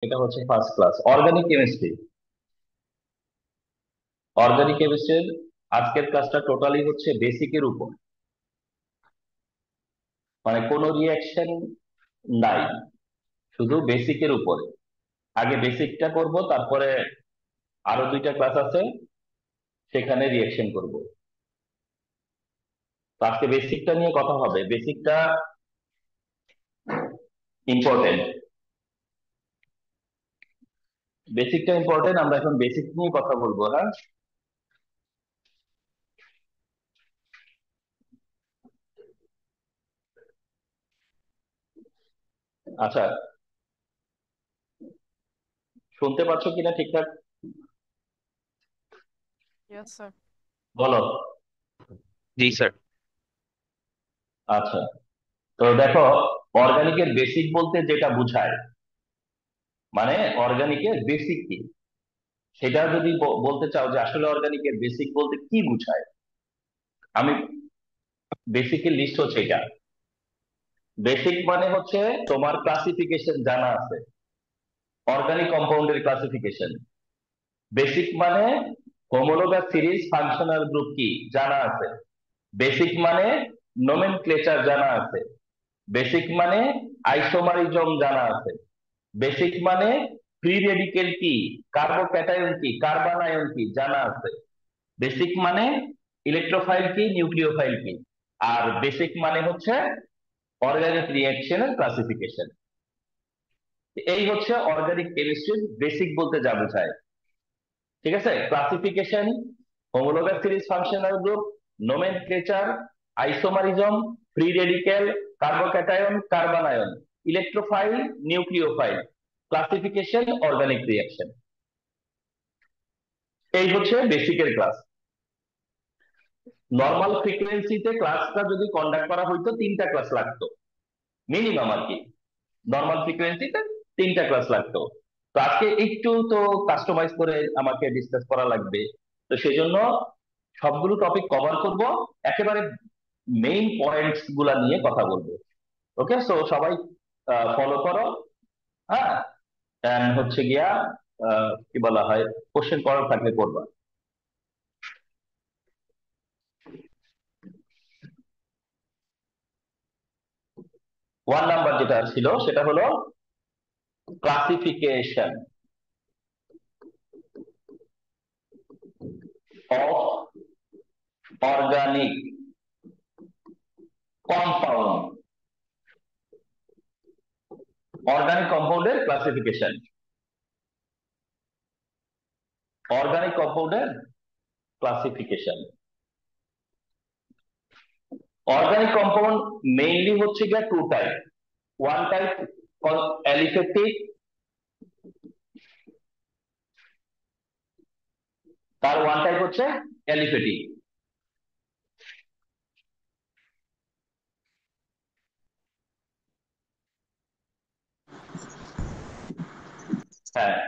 এটা হচ্ছে first class organic chemistry. Organic কেমিস্ট্রির আজকের ক্লাসটা টোটালি হচ্ছে বেসিকের উপর, মানে কোনো রিয়াকশন নাই, শুধু বেসিকের উপরে। আগে বেসিকটা করব, তারপরে আরো দুইটা ক্লাস আছে, সেখানে রিয়াকশন করব। তো আজকে বেসিকটা নিয়ে কথা হবে। বেসিকটা ইম্পর্টেন্ট, বেসিকটা ইম্পর্টেন্ট। আমরা এখন বেসিক নিয়ে কথা বলবো, হ্যাঁ। আচ্ছা, শুনতে পাচ্ছ কিনা ঠিকঠাক? Yes, sir. বলো। জি স্যার। আচ্ছা, তো দেখো, অর্গানিকের বেসিক বলতে যেটা বুঝায়, মানে অর্গানিকের বেসিক কি, সেটা যদি বলতে চাও যে আসলে অর্গানিকের বেসিক বলতে কি বুঝায়, আমি বেসিকের লিস্ট হচ্ছে এটা। বেসিক মানে হচ্ছে তোমার ক্লাসিফিকেশন জানা আছে, অর্গানিক কম্পাউন্ডের ক্লাসিফিকেশন। বেসিক মানে হোমোলোগাস সিরিজ ফাংশনাল গ্রুপ কি জানা আছে। বেসিক মানে নোমেনক্লেচার জানা আছে। বেসিক মানে আইসোমারিজম জানা আছে। বেসিক মানে ফ্রি রেডিকেল কি, কার্বোক্যাটায়ন কি, কার্বন আয়ন কি জানা আছে। বেসিক মানে ইলেকট্রোফাইল কি, নিউক্লিওফাইল কি। আর বেসিক মানে হচ্ছে অর্গানিক রিঅ্যাকশনের ক্লাসিফিকেশন। এই হচ্ছে অর্গানিক কেমিস্ট্রির বেসিক বলতে যা বোঝায়। ঠিক আছে, classification, homologous series functional group, nomenclature, isomerism, free radical, carbocation, carbon ion, electrophile, nucleophile, classification, organic reaction. এই হচ্ছে বেসিকের ক্লাস। নর্মাল ফ্রিকোয়েন্সিতে ক্লাসটা যদি কন্ডাক্ট করা হইতো তিনটা ক্লাস লাগতো, মিনিমাম আর কি। নর্মাল ফ্রিকোয়েন্সিতে তিনটা ক্লাস লাগতো। তো আজকে একটু তো কাস্টমাইজ করে আমাকে ডিসকাস করা লাগবে। তো সেই জন্য সবগুলো টপিক কভার করব, একেবারে মেইন পয়েন্টস গুলা নিয়ে কথা বলবো। ওকে, সো সবাই ফলো করো, হ্যাঁ। এন্ড হচ্ছে গিয়া কি বলা হয়, কোশ্চেন করার থাকলে করবা। 1 নাম্বার যেটা ছিল সেটা হলো classification of organic compound. Organic কম্পাউন্ডের ক্লাসিফিকেশন, অর্গানিক কম্পাউন্ডের ক্লাসিফিকেশন। অর্গানিক কম্পাউন্ড মেইনলি হচ্ছে গিয়া two type. One type aliphatic, তার ওয়ান টাইপ হচ্ছে অ্যালিফেটিক। হ্যাঁ,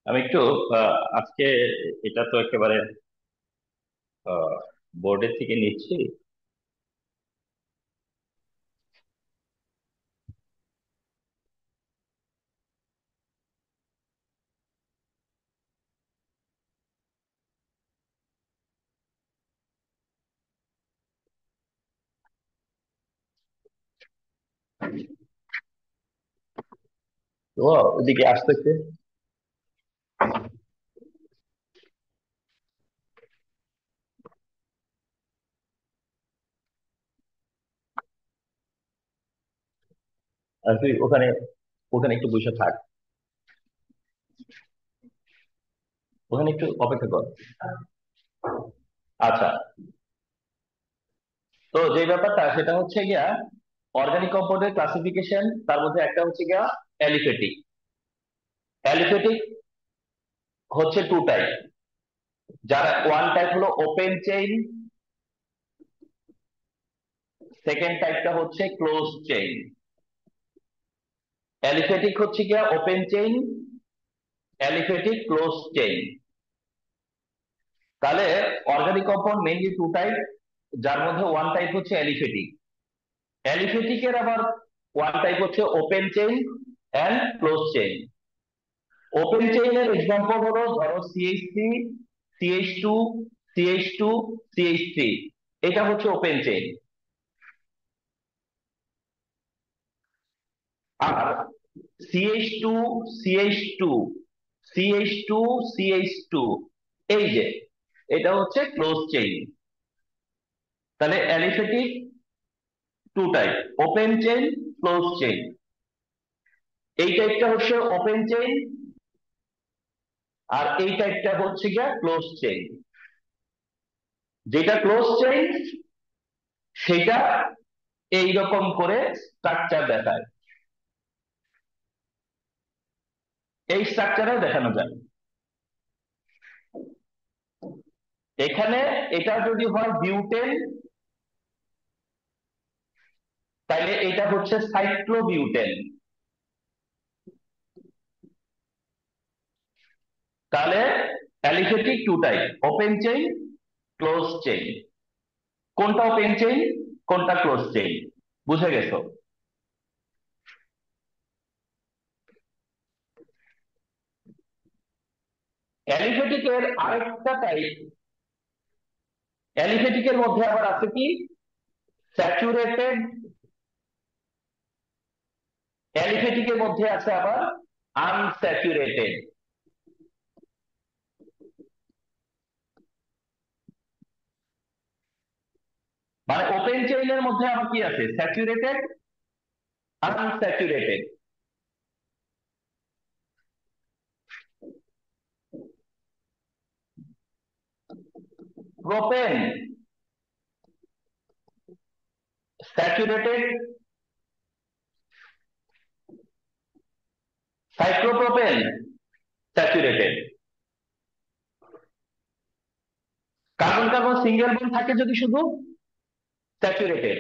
আমি একটু আজকে এটা তো একেবারে বোর্ডের থেকে নিচ্ছি। তো ওদিকে আসতেছে। আর তুই ওখানে, ওখানে একটু বসে থাক, ওখানে একটু অপেক্ষা কর। আচ্ছা, তো যে ব্যাপারটা সেটা হচ্ছে গিয়া অর্গানিক কম্পাউন্ডের ক্লাসিফিকেশন, তার মধ্যে একটা হচ্ছে গিয়া অ্যালিফেটিক। অ্যালিফেটিক হচ্ছে টু টাইপ, যারা ওয়ান টাইপ হলো ওপেন চেইন, সেকেন্ড টাইপটা হচ্ছে ক্লোজ চেইন। অ্যালিফেটিক হচ্ছে কি open chain, aliphatic close chain. তাহলে organic compound mainly two type, যার মধ্যে ওয়ান টাইপ হচ্ছে অ্যালিফেটিক। অ্যালিফেটিকের আবার ওয়ান টাইপ হচ্ছে open chain and close chain. Open চেইনের এক্সাম্পল হলো ধরো CH3, CH2, CH2, CH3, এটা হচ্ছে ওপেন চেইন। আর CH2, CH2, CH2, CH2, এই যে এটা হচ্ছে ক্লোজ চেইন। তাহলে aliphatic two type, open chain, close chain. এই টাইপটা হচ্ছে ওপেন চেইন, আর এই টাইপটা হচ্ছে গিয়া ক্লোজ চেইন। যেটা ক্লোজ চেইন সেটা এইরকম করে স্ট্রাকচার দেখায়, এই স্ট্রাকচারেও দেখানো যায়। এখানে এটা যদি হয় বিউটেন, তাহলে এটা হচ্ছে সাইক্লোবিউটেন। তাহলে aliphatic two type, open chain, close chain. কোনটা ওপেন চেইন, কোনটা ক্লোজ চেইন, বুঝে গেছো? অ্যালিফেটিকের আরেকটা টাইপ, অ্যালিফেটিকের মধ্যে আবার আছে কি স্যাচুরেটেড, অ্যালিফেটিকের মধ্যে আছে আবার আনস্যাচুরেটেড। মানে ওপেন চেইনের মধ্যে আবার কি আছে saturated, unsaturated. Propane saturated, cyclopropane saturated. Carbon carbon single bond থাকে যদি শুধু saturated.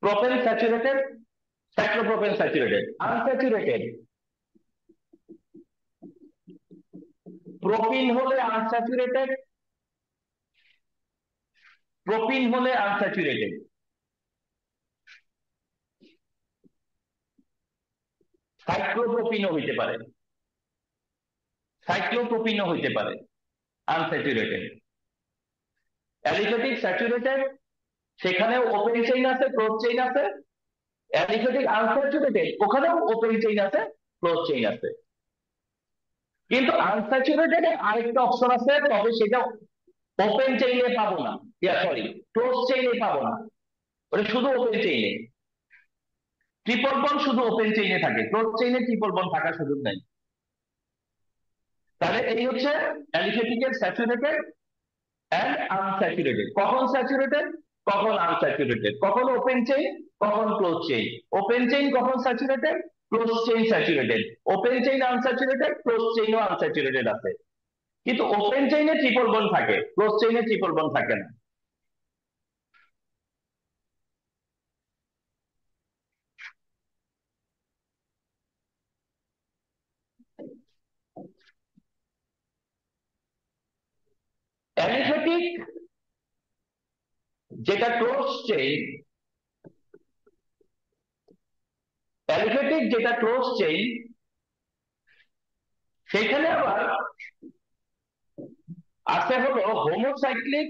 Propane saturated, cyclopropane saturated. Unsaturated, propene হলে আনস্যাচুরেটেড, প্রোপিন হলে আনস্যাচুরেটেড, সাইক্লোপ্রোপিনও হইতে পারে, সাইক্লোপ্রোপিনও হইতে পারে আনস্যাচুরেটেড। অ্যালিফেটিক স্যাচুরেটেড, সেখানেও ওপেন চেইন আছে, ক্লোজ চেইন আছে। অ্যালিফেটিক আনস্যাচুরেটেড, ওখানেও ওপেন চেইন আছে, ক্লোজ চেইন আছে। কিন্তু আনস্যাচুরেটেড আরেকটা অপশন আছে, তবে সেটা ওপেন চেইনে পাবো না, সরি ক্লোজ চেইনে পাবো না, ওটা শুধু ওপেন চেইনে। ট্রিপল বন্ড শুধু ওপেন চেইনে থাকে, ক্লোজ চেইনে ট্রিপল বন্ড থাকার সুযোগ নাই। তাহলে এই হচ্ছে অ্যালিফেটিকের স্যাচুরেটেড অ্যান্ড আনস্যাচুরেটেড। কখন স্যাচুরেটেড, কখন আনস্যাচুরেটেড, কখন ওপেন চেইন, কখন ক্লোজ চেইন। ওপেন চেইন কখন saturated, close chain saturated. Open chain unsaturated, close চেইনও আনস্যাচুরেটেড আছে। কিন্তু ওপেন চেইনে ট্রিপল বন্ড থাকে, ক্লোজ চেইনে ট্রিপল বন্ড থাকে না। অ্যালিফেটিক যেটা ক্লোজ চেইন, অ্যালিফেটিক যেটা ক্লোজ চেইন, সেখানে আবার আছে হলো হোমোসাইক্লিক,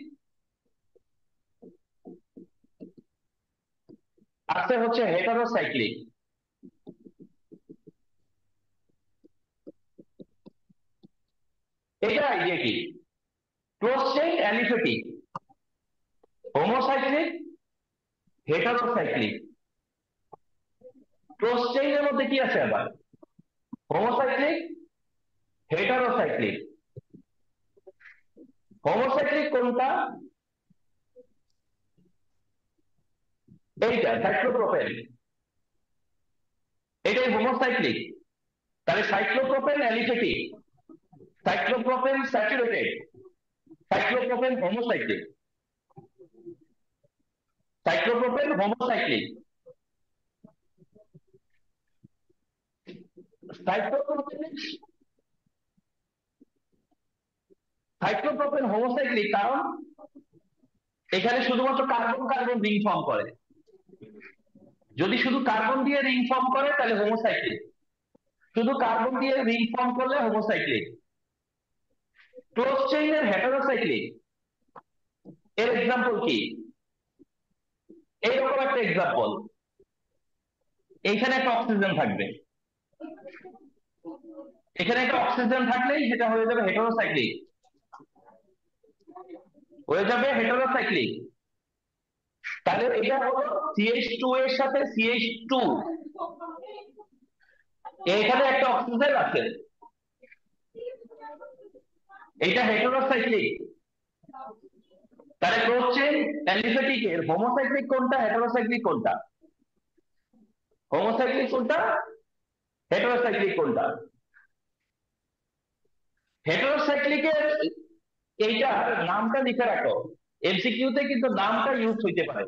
আছে হচ্ছে হেটারোসাইক্লিক। এটা আইডিয়া কি? Close chain aliphatic, homocyclic, heterocyclic. Close চেইনের মধ্যে কি আছে আবার হোমোসাইক্লিক, হেটারোসাইক্লিক। হোমোসাইক্লিক কোনটা? এইটা সাইক্লোপ্রোপেন, এটাই হোমোসাইক্লিক। তাহলে cyclopropane aliphatic, cyclopropane saturated, cyclopropane homocyclic. Cyclopropane homocyclic. Cyclopropane cyclopropane homocyclic কারণ এখানে শুধুমাত্র কার্বন কার্বন রিং ফর্ম করে। যদি শুধু কার্বন দিয়ে রিং ফর্ম করে তাহলে হোমোসাইক্লিক, শুধু কার্বন দিয়ে রিং ফর্ম করলে হোমোসাইক্লিক। ক্লোজ চেইনের হেটারোসাইক্লিক এর এক্সাম্পল কি? এইরকম একটা এক্সাম্পল, এইখানে একটা অক্সিজেন থাকবে, এখানে একটা অক্সিজেন থাকলেই সেটা হয়ে যাবে হেটারোসাইক্লিক, হয়ে যাবে হেটারোসাইক্লিক। তাহলে এটা হলো CH2 এর সাথে CH2, এখানে একটা অক্সিজেন আছে, এটা হেটারোসাইক্লিক। তাহলে ক্লোজ চেইন অ্যালিফ্যাটিক এর হোমোসাইক্লিক কোনটা, হেটারোসাইক্লিক কোনটা? হোমোসাইক্লিক কোনটা, হেটারোসাইক্লিক কোনটা? হেটারোসাইক্লিকের এইটার নামটা লিখে রাখো, এমসিকিউ তে কিন্তু নামটা ইউজ হইতে পারে।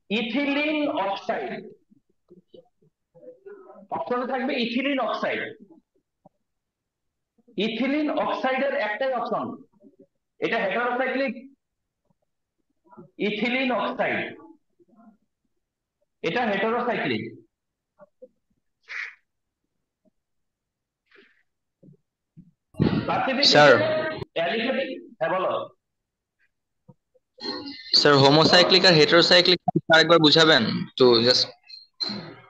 ইথিলিন অক্সাইড, অপশনে থাকবে ইথিলিন অক্সাইড। ইথিলিন অক্সাইডের একটাই অপশন, এটা হেটারোসাইক্লিক। ইথিলিন অক্সাইড এটা হেটারোসাইক্লিক। স্যার ক্লাসিফিকেশনে অ্যালিফ্যাটিক, হ্যাঁ বলো। স্যার হোমোসাইক্লিক আর হেটারোসাইক্লিক আরেকবার বুঝাবেন তো, জাস্ট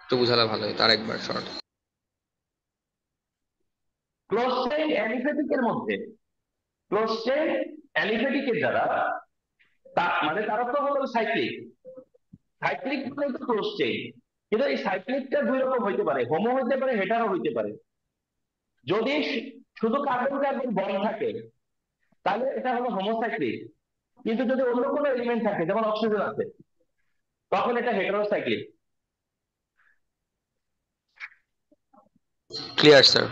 একটু বুঝালে ভালো হয়, তার একবার শর্ট। ক্লোজ চেইন অ্যালিফ্যাটিকের মধ্যে, ক্লোজ চেইন অ্যালিফ্যাটিকের দ্বারা মানে তারা তো হলো সাইক্লিক, সাইক্লিক মানে তো ক্লোজ চেইন। কিন্তু এই সাইক্লিকটা দুই রকম হইতে পারে, হোমো হইতে পারে, হেটারো হইতে পারে। যদি শুধু কার্বন কার্বন বন্ড থাকে তাহলে এটা হলো হোমোসাইক্লিক, কিন্তু যদি অন্য কোনো এলিমেন্ট থাকে যেমন অক্সিজেন আছে তখন এটা হেটারোসাইক্লিক। Clear sir.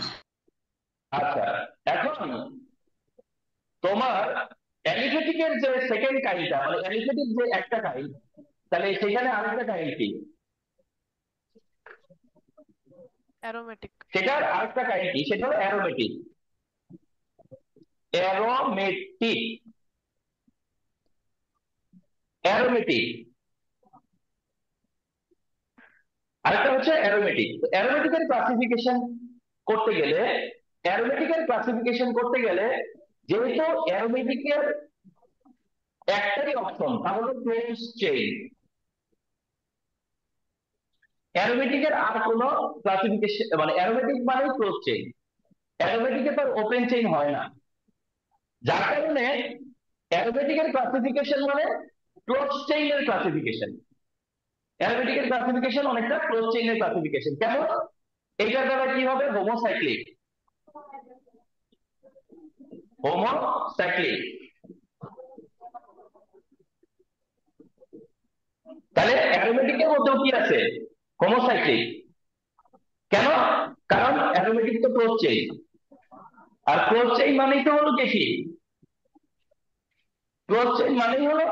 আচ্ছা, এখন তোমার অ্যালিফ্যাটিকের যে সেকেন্ড কাইন্ডটা, মানে অ্যালিফ্যাটিক যে একটা কাইন্ড, তাহলে সেখানে আরেকটা কাইন্ড কি? অ্যারোমেটিক। সেটার আরেকটা কাইন্ড কি, সেটা হলো অ্যারোমেটিক। অ্যারোমেটিক, অ্যারোমেটিক আরেকটা হচ্ছে অ্যারোমেটিক। অ্যারোমেটিকের ক্লাসিফিকেশন করতে গেলে, অ্যারোমেটিকের ক্লাসিফিকেশন করতে গেলে যেহেতু অ্যারোমেটিকের একটাই অপশন, তা হলো ক্লোজ চেইন। অ্যারোমেটিকের আর কোনো ক্লাসিফিকেশন, মানে অ্যারোমেটিক মানে ক্লোজ চেইন, অ্যারোমেটিকে তার ওপেন চেইন হয় না। যার কারণে অ্যারোমেটিকের ক্লাসিফিকেশন মানে ক্লোজ চেইনের ক্লাসিফিকেশন। অ্যারোমেটিকের ক্লাসিফিকেশন অনেকটা ক্লোজ চেইনের ক্লাসিফিকেশন। কেমন? এটার দ্বারা কি হবে, হোমোসাইক্লিক, হোমোসাইক্লিক। তাহলে অ্যারোমেটিকের মধ্যেও কি আছে, হোমোসাইক্লিক। কেন? কারণ অ্যারোমেটিক তো ক্লোজ চেইন, আর ক্লোজ চেইন মানেই তো হলো কি, ক্লোজ চেইন মানেই হলো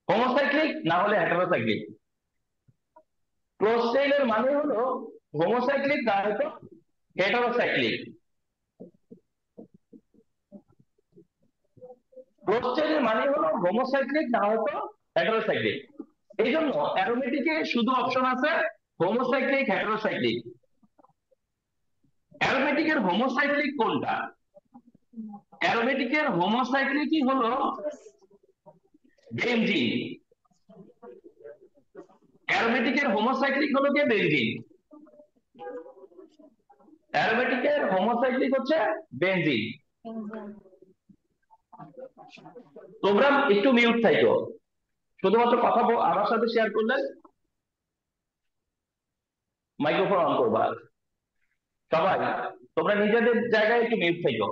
হোমোসাইক্লিক না হলে হেটারোসাইক্লিক। ক্লোজ চেইনের মানে হলো হোমোসাইক্লিক না হয়তো হেটারোসাইক্লিক। ক্লোজ চেইনের মানে হলো হোমোসাইক্লিক না হয়তো হেটারোসাইক্লিক। এই জন্য অ্যারোমেটিকে শুধু অপশন আছে হোমোসাইক্লিক, হেটারোসাইক্লিক। অ্যারোমেটিকের হোমোসাইক্লিক কোনটা? অ্যারোমেটিকের হোমোসাইক্লিকই হলো বেনজিন। অ্যারোমেটিকের হোমোসাইক্লিক হলো কি, বেনজিন। অ্যারোমেটিকের হোমোসাইক্লিক হচ্ছে বেনজিন। তোমরা একটু মিউট থাকো, শুধুমাত্র কথা আমার সাথে শেয়ার করলে মাইক্রোফোন অন করবা। সবাই তোমরা নিজেদের জায়গায় একটু মিউট থাকো।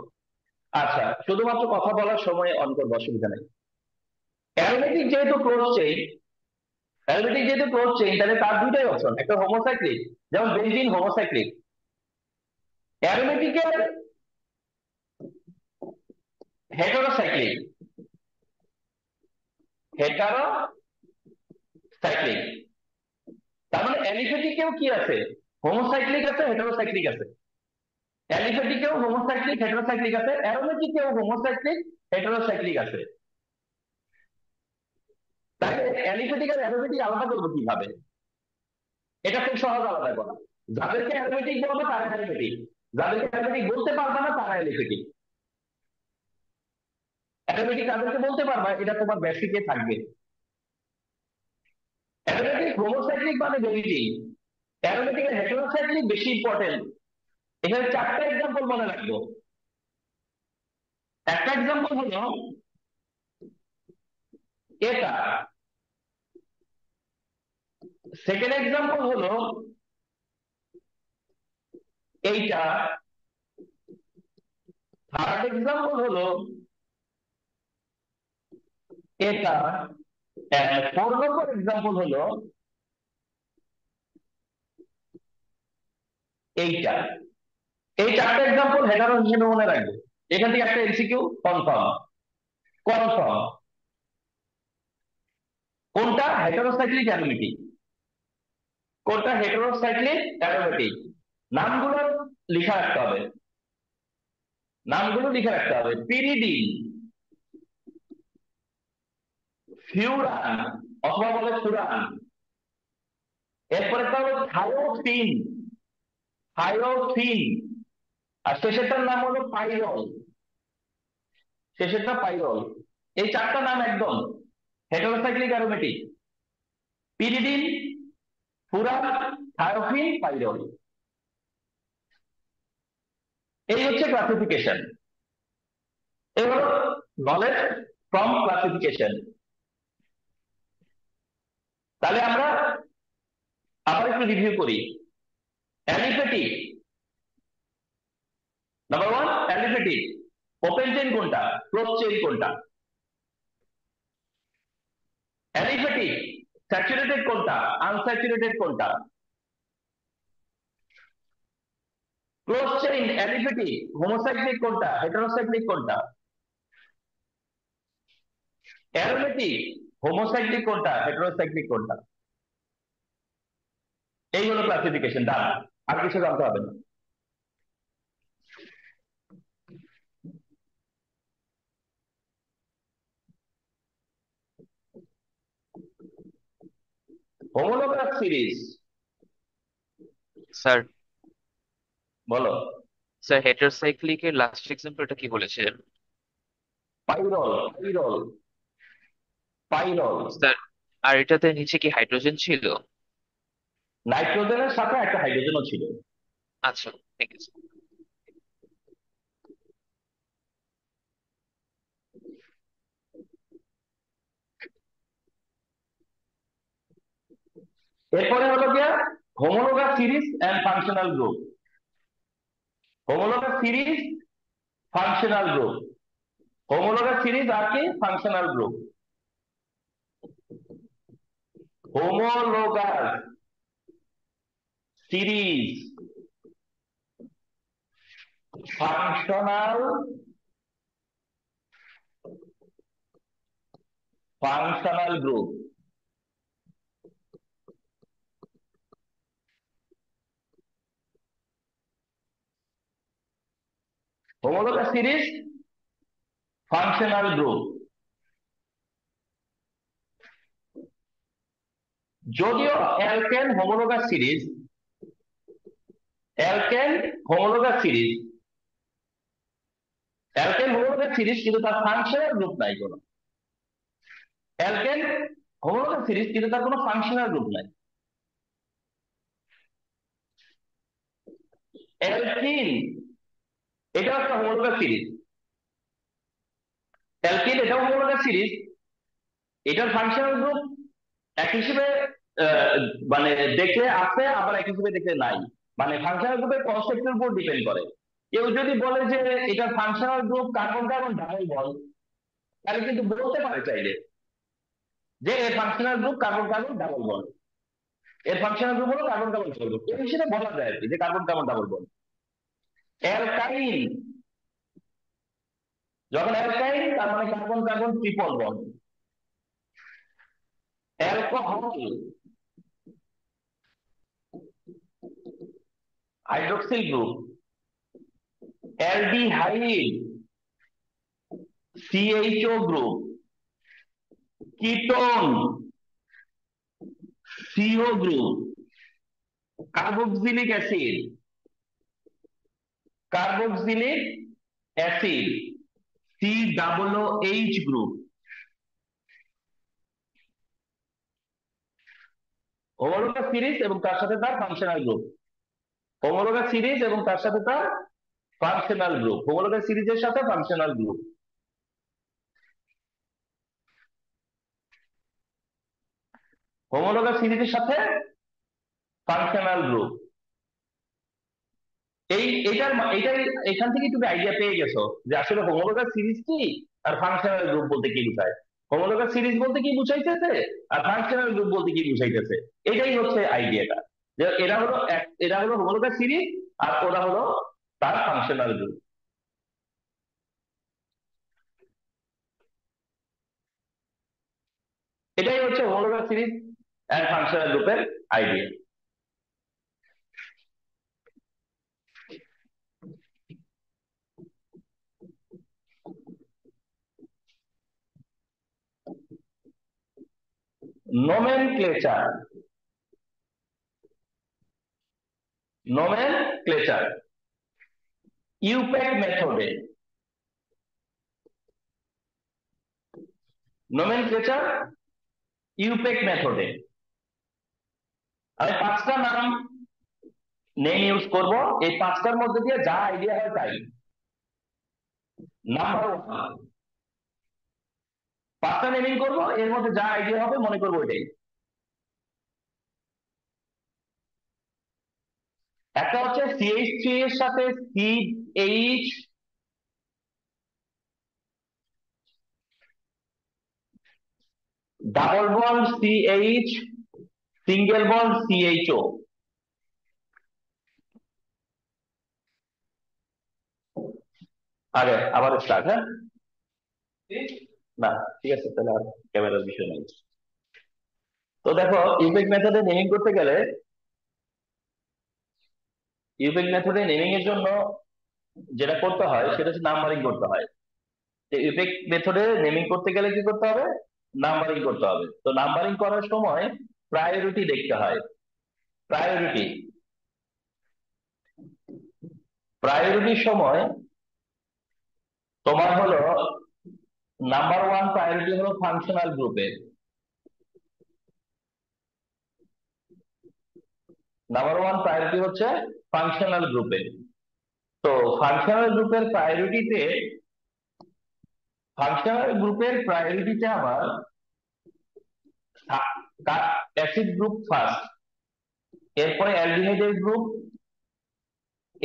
আচ্ছা, শুধুমাত্র কথা বলার সময় অন করবো, অসুবিধা নেই। অ্যারোমেটিক যেহেতু ক্লোজ চেইন, অ্যারোমেটিক যেহেতু ক্লোজ চেইন, তাহলে তার দুইটাই অপশন, একটা হোমোসাইক্লিক, যেমন বেনজিন হোমোসাইক্লিক। অ্যারোমেটিকের হেটারোসাইক্লিক, হেটারো সাইক্লিক। তার মানে অ্যালিফেটিকেও কি আছে? হোমোসাইক্লিক আছে, হেটারোসাইক্লিক আছে। অ্যালিফেটিকেও হোমোসাইক্লিক হেটারোসাইক্লিক আছে, অ্যারোমেটিকেও হোমোসাইক্লিক হেটারোসাইক্লিক আছে। তাহলে অ্যালিফেটিক আর অ্যারোমেটিক আলাদা করবো কিভাবে? এটা খুব সহজ আলাদা করা। যাদেরকে অ্যারোমেটিক বলবো তারা অ্যারোমেটিক, যাদেরকে অ্যারোমেটিক বলতে পারবে না তারা অ্যালিফেটিক। অ্যারোমেটিক তাদেরকে বলতে পারবা, এটা তোমার বেসিকে থাকবে। অ্যারোমেটিক হোমোসাইক্লিক মানে ভেরিটি, অ্যারোমেটিক আর হেটারোসাইক্লিক বেশি ইম্পর্টেন্ট। এখানে চারটা এক্সাম্পল মনে রাখবো। একটা এক্সাম্পল হলো এটা, সেকেন্ড এক্সাম্পল হলো এইটা, থার্ড এক্সাম্পল হলো এটা, ফোর নম্বর এক্সাম্পল হলো এইটা। এই চারটা এক্সাম্পল হেটারো হিসেবে মনে রাখবে। এখান থেকে একটা এমসিকিউ কনফার্ম। কনফার্ম কোনটা হেটারোসাইক্লিক অ্যারোমেটিক, কোনটা হেটারোসাইক্লিক অ্যারোমেটিক, নামগুলো লিখে রাখতে হবে। নামগুলো লিখে রাখতে হবে। পিরিডিন, ফিউরান অথবা বলে ফুরান, এরপরে তা হলো থায়োফিন, থায়োফিন, আর শেষেরটার নাম হলো পাইরল, শেষেরটা পাইরল। এই চারটা নাম একদম heterocyclic aromatic. Pyridine, furan, thiophene, pyrrole. এই হচ্ছে ক্লাসিফিকেশন। এই হলো নলেজ ফ্রম ক্লাসিফিকেশন। তাহলে আমরা আবার একটু রিভিউ করি। Aliphatic, number one aliphatic, open chain কোনটা, ক্লোজ চেইন কোনটা? অ্যালিফেটিক স্যাচুরেটেড কোনটা, আনস্যাচুরেটেড কোনটা? ক্লোজ চেইন অ্যালিফেটিক হোমোসাইক্লিক কোনটা, হেটারোসাইক্লিক কোনটা? অ্যারোমেটিক হোমোসাইক্লিক কোনটা, হেটারোসাইক্লিক কোনটা? এই হলো ক্লাসিফিকেশন। ডান, আর কিছু জানতে হবে না। হোমোলোগাস সিরিজ স্যার বলো। স্যার হেটারোসাইক্লিকের লাস্ট এক্সাম্পলটা কি বলেছিলেন? পাইরল, পাইরল, পাইরল। স্যার আর এটাতে নিচে কি হাইড্রোজেন ছিল? নাইট্রোজেনের সাথে একটা হাইড্রোজেনও ছিল। আচ্ছা, ঠিক আছে। এরপরে হলো গিয়া homologous series and functional group. Homologous series, functional group. Homologous series আর কি functional group. Homologous series, functional, functional group. Homologous series, functional group. যদিও alkane homologous series, alkane homologous series, alkane homologous series কিন্তু তার functional group নাই কোনো। Alkane homologous series কিন্তু তার কোনো ফাংশনাল গ্রুপ নাই। অ্যালকিন এটা একটা হোমোলোগাস সিরিজ, অ্যালকিন এটাও হোমোলোগাস সিরিজ, এটার ফাংশনাল গ্রুপ এক হিসেবে আহ, মানে দেখলে আছে, আবার এক হিসেবে দেখলে নাই। মানে ফাংশনাল গ্রুপের কনসেপ্টের উপর ডিপেন্ড করে। কেউ যদি বলে যে এটার functional group carbon carbon double bond, তাহলে কিন্তু বলতে পারে চাইলে যে এর functional group carbon carbon double bond, এর ফাংশনাল গ্রুপ হলো কার্বন কার্বন ডাবল বন্ড, এই হিসেবে বলা যায় আর কি যে কার্বন কার্বন ডাবল বন্ড। অ্যালকাইন, যখন অ্যালকাইন তার মানে carbon carbon triple bond. Alcohol, hydroxyl group, aldehyde, CHO group, ketone, CO group, carboxylic acid, carboxylic acid, COOH group, homologous series এবং তার সাথে তার ফাংশনাল গ্রুপ, হোমোলোগাস সিরিজ এবং তার সাথে তার ফাংশনাল গ্রুপ, হোমোলোগাস সিরিজের সাথে ফাংশনাল গ্রুপ। হোমোলোগাস সিরিজের সাথে ফাংশনাল গ্রুপ। এইটাই এখান থেকে তুমি আইডিয়া পেয়ে গেছো যে আসলে হোমোলোগাস সিরিজ কি আর ফাংশনাল গ্রুপ বলতে কি বোঝায়। হোমোলোগাস সিরিজ বলতে কি বুঝাইতেছে আর ফাংশনাল গ্রুপ বলতে কি বুঝাইতেছে, এটাই হচ্ছে আইডিয়াটা, যে এরা হলো হোমোলোগাস সিরিজ আর ওরা হলো তার ফাংশনাল গ্রুপ। এটাই হচ্ছে হোমোলোগাস সিরিজ এন্ড ফাংশনাল গ্রুপের আইডিয়া। নোমেনক্লেচার, নোমেনক্লেচার ইউপ্যাক মেথডে, নোমেনক্লেচার ইউপ্যাক মেথডে আমি 5টা নেম ইউজ করব, এই 5টার মধ্যে দিয়ে যা আইডিয়া হয় তাই। নাম্বার 1, 5টা নেমিং করব, এর মধ্যে যা আইডিয়া হবে মনে করবো এটাই। একটা হচ্ছে CH3 এর সাথে CH, double bond CH, single bond CHO। আগে আবার স্টার্ট, হ্যাঁ না ঠিক আছে, তাহলে আর ক্যামেরার বিষয় নাই। তো দেখো ইউপিক মেথডে নেমিং করতে গেলে, ইউপিক মেথডে নেমিং এর জন্য যেটা করতে হয় সেটা হচ্ছে নাম্বারিং করতে হয়। তো ইউপিক মেথডে নেমিং করতে গেলে কি করতে হবে, নাম্বারিং করতে হবে। তো নাম্বারিং করার সময় প্রায়োরিটি দেখতে হয়। প্রায়োরিটি, প্রায়োরিটির সময় তোমার হলো নাম্বার 1 প্রায়োরিটি হলো ফাংশনাল গ্রুপের, নাম্বার 1 প্রায়োরিটি হচ্ছে ফাংশনাল গ্রুপের। তো ফাংশনাল গ্রুপের প্রায়োরিটিতে, ফাংশনাল গ্রুপের প্রায়োরিটিতে আমার অ্যাসিড গ্রুপ ফার্স্ট, এরপরে অ্যালডিহাইডের গ্রুপ,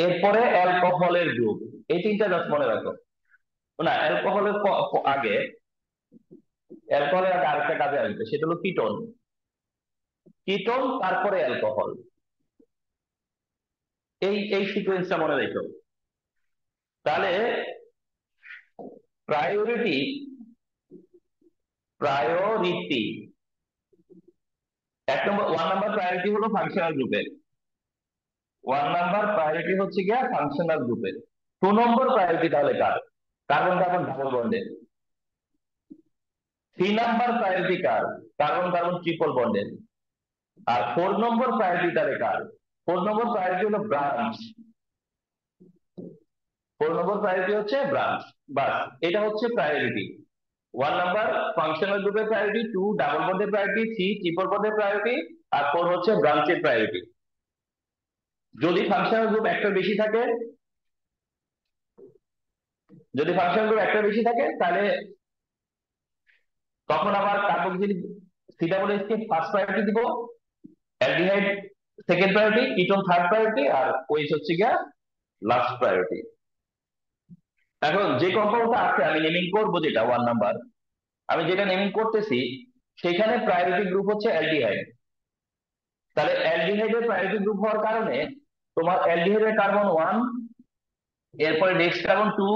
এরপরে অ্যালকোহলের গ্রুপ। এই তিনটা জাস্ট মনে রাখো। না, অ্যালকোহলের আগে, অ্যালকোহলের আগে আরেকটা কাজে আসবে, সেটা হলো কিটোন। কিটোন তারপরে অ্যালকোহল, এই সিকোয়েন্সটা মনে রেখো। তাহলে প্রায়োরিটি, প্রায়োরিটি 1 নাম্বার প্রায়োরিটি হলো ফাংশনাল গ্রুপের, 1 নাম্বার প্রায়োরিটি হচ্ছে গিয়া ফাংশনাল গ্রুপের। 2 নম্বর প্রায়োরিটি তাহলে কার, কার্বন কার্বন ডাবল বন্ডের। 3 নাম্বার প্রায়োরিটি কার, কার্বন কার্বন ট্রিপল বন্ডের। আর 4 নম্বর প্রায়োরিটি তাহলে কার, 4 নম্বর প্রায়োরিটি হলো ব্রাঞ্চ, 4 নম্বর প্রায়োরিটি হচ্ছে ব্রাঞ্চ। বাস, এটা হচ্ছে প্রায়োরিটি। 1 নাম্বার ফাংশনাল গ্রুপের প্রায়োরিটি, 2 ডাবল বন্ডের প্রায়োরিটি, 3 ট্রিপল বন্ডের প্রায়োরিটি, আর 4 হচ্ছে ব্রাঞ্চের প্রায়োরিটি। যদি ফাংশনাল গ্রুপ একটা বেশি থাকে, যদি ফাংশনাল গ্রুপ একটা বেশি থাকে তাহলে তখন আবার কার্বক্সিলিক COOH কে ফার্স্ট প্রায়োরিটি দিব, aldehyde second priority, ketone third priority, আর OH হচ্ছে গিয়া লাস্ট প্রায়োরিটি। এখন যে কম্পাউন্ডটা আছে আমি নেমিং করবো, যেটা 1 নাম্বার, আমি যেটা নেমিং করতেছি সেখানে প্রায়োরিটি গ্রুপ হচ্ছে অ্যালডিহাইড। তাহলে অ্যালডিহাইডের প্রায়োরিটি গ্রুপ হওয়ার কারণে তোমার অ্যালডিহাইডের কার্বন 1, এরপরে নেক্সট কার্বন 2,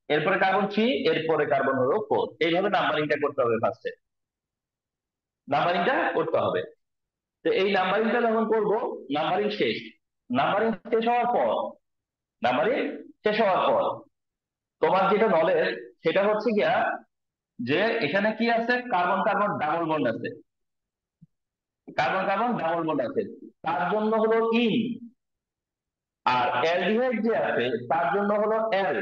এরপরে কার্বন 3, এরপরে কার্বন হলো 4। এইভাবে নাম্বারিংটা করতে হবে ফার্স্টে। নাম্বারিংটা করতে হবে। তো এই নাম্বারিংটা যখন করবো, নাম্বারিং শেষ, নাম্বারিং শেষ হওয়ার পর নাম্বারিং শেষ হওয়ার পর তোমার যেটা নলেজ সেটা হচ্ছে গিয়া যে এখানে কি আছে, কার্বন কার্বন ডাবল বন্ড আছে, কার্বন কার্বন ডাবল বন্ড আছে, তার জন্য হলো ইন। আর অ্যালডিহাইড যে আছে তার জন্য হলো এল।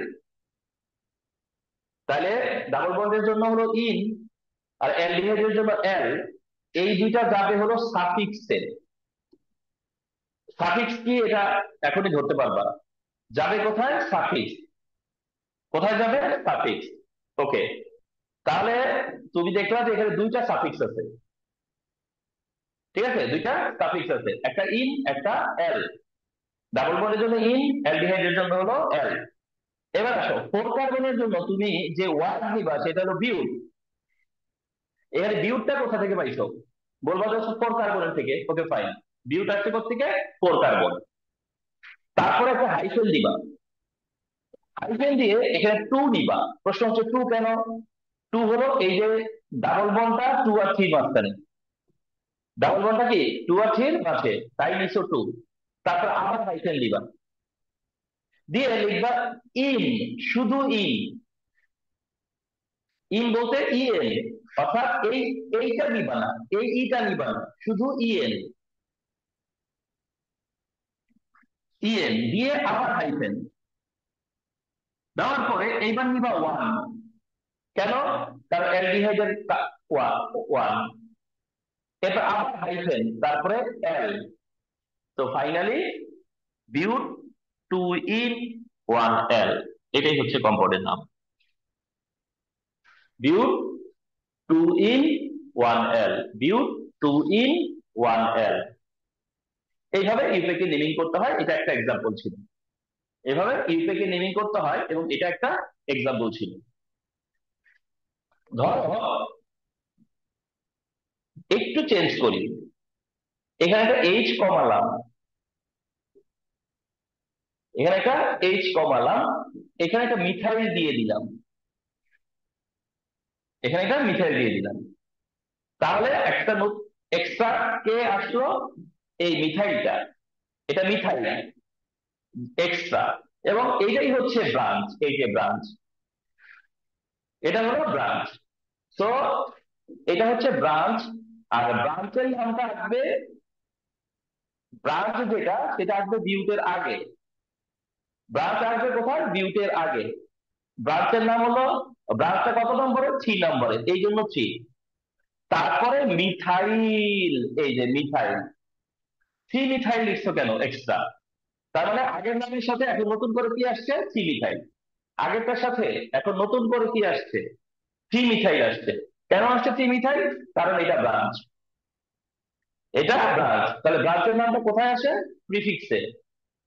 তাহলে ডাবল বন্ডের জন্য হলো ইন আর অ্যালডিহাইডের জন্য এল। এই দুইটা যাবে হলো সাফিক্সে। সাফিক্স কি এটা এখনই ধরতে পারবা। যাবে কোথায়? সাফিক্স। কোথায় যাবে? সাফিক্স। ওকে, তাহলে তুমি দেখলা যে এখানে দুইটা সাফিক্স আছে, ঠিক আছে, দুইটা সাফিক্স আছে, একটা ইন একটা এল। ডাবল বন্ডের জন্য ইন, অ্যালডিহাইডের জন্য হলো এল। এবার আসো, ফোর কার্বনের জন্য তুমি যে ওয়ার্ড দিবা সেটা হলো বিউট। এখানে বিউটটা কোথা থেকে পাইছো? বলবা যে ফোর কার্বনের থেকে। ওকে ফাইন, বিউট আসছে কোথেকে? Four carbon. তারপরে একটা হাইফেন দিবা, হাইফেন দিয়ে এখানে টু দিবা। প্রশ্ন হচ্ছে টু কেন? টু হলো এই যে ডাবল বন্ডটা টু আর থ্রি মাঝখানে, ডাবল বন্ডটা কি টু আর থ্রির মাঝে, তাই নিছো টু। তারপর আবার হাইফেন দিবা, দিয়ে লিখবা ইন, শুধু ইন। ইন বলতে ইএন, অর্থাৎ এইটা নিবা না, এই ইটা নিবা না, শুধু ইএন। ইএন দিয়ে আবার হাইফেন দেওয়ার পরে এইবার নিবা ওয়ান। কেন? কারণ অ্যালডিহাইডের ওয়ান। এরপর আবার হাইফেন, তারপরে এল। তো finally but two en one ol, এটাই হচ্ছে কম্পাউন্ডের নাম, but two en one ol, but two en one ol. এইভাবে ইউপিকে নেমিং করতে হয়, এটা একটা এক্সাম্পল ছিল। এভাবে ইউপিকে নেমিং করতে হয় এবং এটা একটা এক্সাম্পল ছিল। ধরো একটু চেঞ্জ করি, এখানে একটা এইচ কমালাম, এখানে একটা এইচ কমালাম, এখানে একটা মিথাইল দিয়ে দিলাম, এখানে একটা মিথাইল দিয়ে দিলাম। তাহলে একটা এক্সট্রা কে আসলো? এই মিথাইলটা, এটা মিথাইল এক্সট্রা। এবং এইটাই হচ্ছে ব্রাঞ্চ, এই যে ব্রাঞ্চ, এটা হলো ব্রাঞ্চ। তো এটা হচ্ছে ব্রাঞ্চ। আর ব্রাঞ্চের নামটা আসবে, ব্রাঞ্চ যেটা সেটা আসবে বিউটের আগে। ব্রাঞ্চ আসবে কোথায়? বিউটের আগে। ব্রাঞ্চের নাম হলো, ব্রাঞ্চটা কত নম্বরে? 3 নম্বরে, এই জন্য 3। তারপরে মিথাইল, এই যে মিথাইল, 3 মিথাইল লিখছো কেন এক্সট্রা? তার মানে আগের নামের সাথে এখন নতুন করে কি আসছে? 3 মিথাইল। আগেরটার সাথে এখন নতুন করে কি আসছে? 3 মিথাইল আসছে। কেন আসছে 3 মিথাইল? কারণ এটা ব্রাঞ্চ, এটা ব্রাঞ্চ। তাহলে ব্রাঞ্চের নামটা কোথায় আসে? প্রিফিক্সে।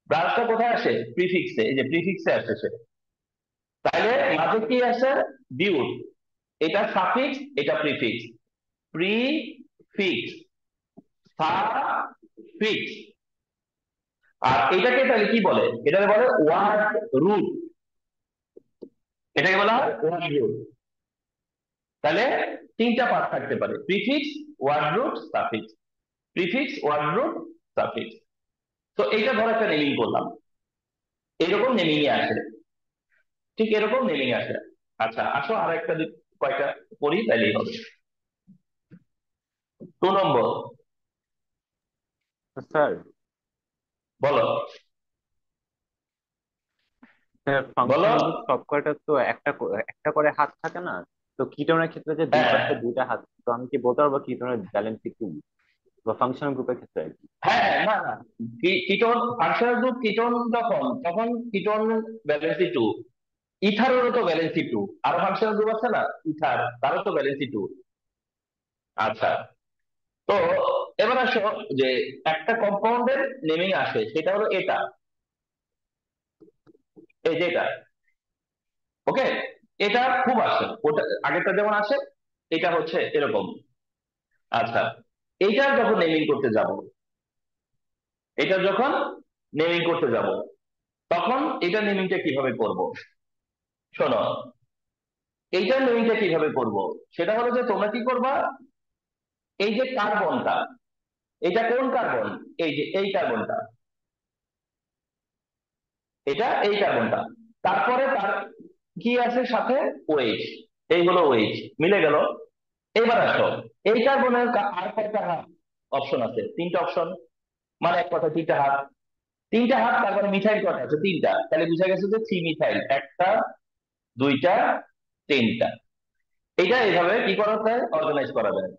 ব্রাঞ্চটা কোথায় আসে? প্রিফিক্সে, এই যে প্রিফিক্সে আসছে। তাহলে মাঝে কি আসে? বিউট। এটা সাফিক্স, এটা প্রিফিক্স। Prefix, suffix. আর এটাকে তাহলে কি বলে? এটাকে বলে ওয়ার্ড রুট। এটাকে বলা হয় ওয়ার্ড রুট। তাহলে তিনটা পার্ট থাকতে পারে, prefix, word root, suffix. Prefix, word root, suffix. তো এইটা ধর একটা নেমিং করলাম, এরকম নেমিং এ আসে, ঠিক এরকম নেমিং আসে। আচ্ছা আসো আর একটা কয়টা পড়ি তাইলেই হবে। 2 নম্বর, স্যার, বলো বলো। ফাংশনাল গ্রুপ সবকয়টা তো একটা করে হাত থাকে না? তো কিটোনের ক্ষেত্রে যে দুই হ্যাঁ পাশে দুইটা হাত, তো আমি কি বলতে পারবো কিটোনের ব্যালেন্স টু বা ফাংশনাল গ্রুপের ক্ষেত্রে আর কি? হ্যাঁ হ্যাঁ, না না, কিটোন ফাংশনাল গ্রুপ কিটোন যখন, তখন কিটোন ভ্যালেন্সি 2। ইথারেরও তো ভ্যালেন্সি 2। আর ফাংশনাল গ্রুপ আছে না ইথার, তারও তো ভ্যালেন্সি 2। আচ্ছা, তো এবার আসো যে একটা কম্পাউন্ডের নেমিং আসে, সেটা হলো এটা, এই যে এটা। ওকে, এটা খুব আসে, ওটা আগেরটা যেমন আসে, এটা হচ্ছে এরকম। আচ্ছা, এইটার যখন নেমিং করতে যাব, এটা যখন নেমিং করতে যাব, তখন এটা নেমিংটা কিভাবে করব? শোনো, এইটার নেমিংটা কিভাবে করব, সেটা হলো যে তোমরা কি করবা, এই যে কার্বনটা, এটা কোন কার্বন? এই যে এই কার্বনটা, এটা এই কার্বনটা। তারপরে তার কি আছে সাথে? ওয়েট। এই হলো ওয়েট, মিলে গেল। এবার আসো, এই কার্বনের আর কয়টা হাত অপশন আছে? তিনটা অপশন, মানে এক কথা তিনটা হাত। তিনটা হাত, তারপরে মিথাইল কয়টা আছে? তিনটা। তাহলে বুঝা গেছে যে থ্রি মিথাইল, একটা, দুইটা, তিনটা। এটা এইভাবে কি করা যায়? অর্গানাইজ করা যায়।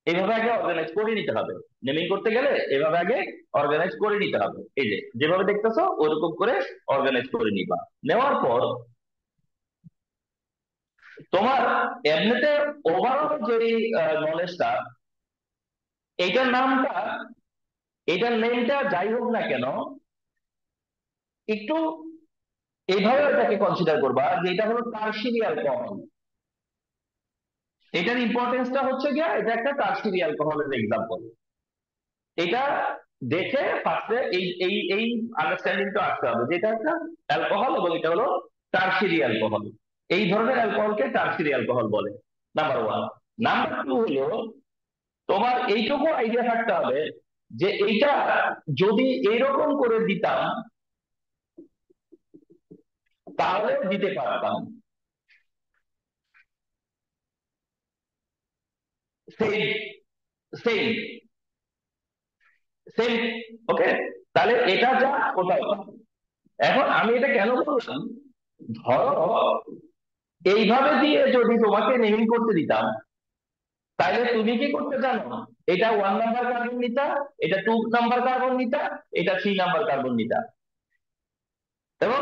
এইভাবে আগে অর্গানাইজ করে নিতে হবে। নেমিং করতে গেলে এভাবে আগে অর্গানাইজ করে নিতে হবে। এই যে যেভাবে দেখতেছো ওরকম করে অর্গানাইজ করে নিবা। নেওয়ার পর তোমার এমনিতে ওভারঅল যে নলেজটা, এইটার নামটা, এটার নেমটা যাই হোক না কেন, একটু এইভাবে এটাকে কনসিডার করবা যে এটা হলো টারশিয়ারি অ্যালকোহল। এটার ইম্পর্টেন্সটা হচ্ছে গিয়া এটা একটা টারশিয়ারি অ্যালকোহলের এক্সাম্পল। এটা দেখে ফার্স্টে এই এই এই আন্ডারস্ট্যান্ডিংটা আসতে হবে যে এটা একটা অ্যালকোহল এবং এটা হলো টারশিয়ারি অ্যালকোহল। এই ধরনের অ্যালকোহলকে টারশিয়ারি অ্যালকোহল বলে, নাম্বার ওয়ান। নাম্বার টু হলো তোমার এইটুকু আইডিয়া থাকতে হবে যে এইটা যদি এইরকম করে দিতাম তাহলে দিতে পারতাম সেম সেম সেম। ওকে, তাহলে এটা যা ওটাও তা। এখন আমি এটা কেন বললাম, ধরো এইভাবে দিয়ে যদি তোমাকে নেমিং করতে দিতাম, তাহলে তুমি কি করতে জানো? এটা 1 নাম্বার কার্বন নিতা, এটা 2 নাম্বার কার্বন নিতা, এটা 3 নাম্বার কার্বন নিতা, এবং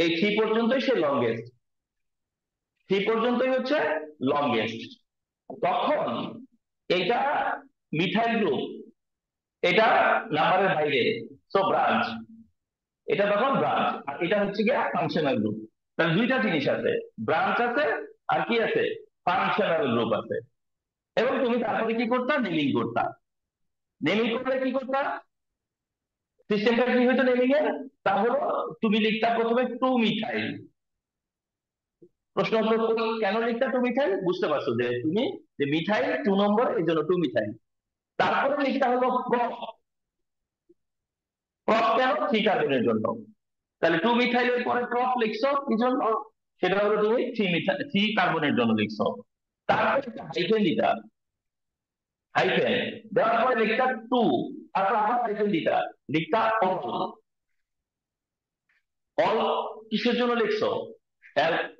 এই 3 পর্যন্তই সে লংগেস্ট। 3 পর্যন্তই হচ্ছে লংগেস্ট। তখন এটা মিথাইল গ্রুপ, এটা নাম্বারের বাইরে, সো ব্রাঞ্চ। এটা তখন ব্রাঞ্চ, আর এটা হচ্ছে গিয়ে ফাংশনাল গ্রুপ। তাহলে দুইটা জিনিস আছে, ব্রাঞ্চ আছে আর কি আছে? ফাংশনাল গ্রুপ আছে। এবং তুমি তারপরে কি করতা? নেমিং করতা। নেমিং করলে কি করতা? সিস্টেমটা কি হইতো নেমিং এর? তা হলো তুমি লিখতা প্রথমে টু মিথাইল। প্রশ্ন হলো কেন লিখতা টু মিথাইল? বুঝতে পারছো যে তুমি যে মিথাইল 2 নম্বর, এই জন্য টু মিথাইল। তারপরে লিখতা হলো প্রপ। প্রপ কেন? 3 কার্বনের জন্য। তাহলে টু মিথাইলের পরে প্রপ লিখছো কি জন্য? সেটা হলো তুমি 3 কার্বনের জন্য লিখছো। তারপরে একটা হাইফেন দিতা, হাইফেন দেওয়ার পরে লিখতা টু, তারপর আবার হাইফেন দিতা, লিখতা অল। অল কিসের জন্য লিখছো?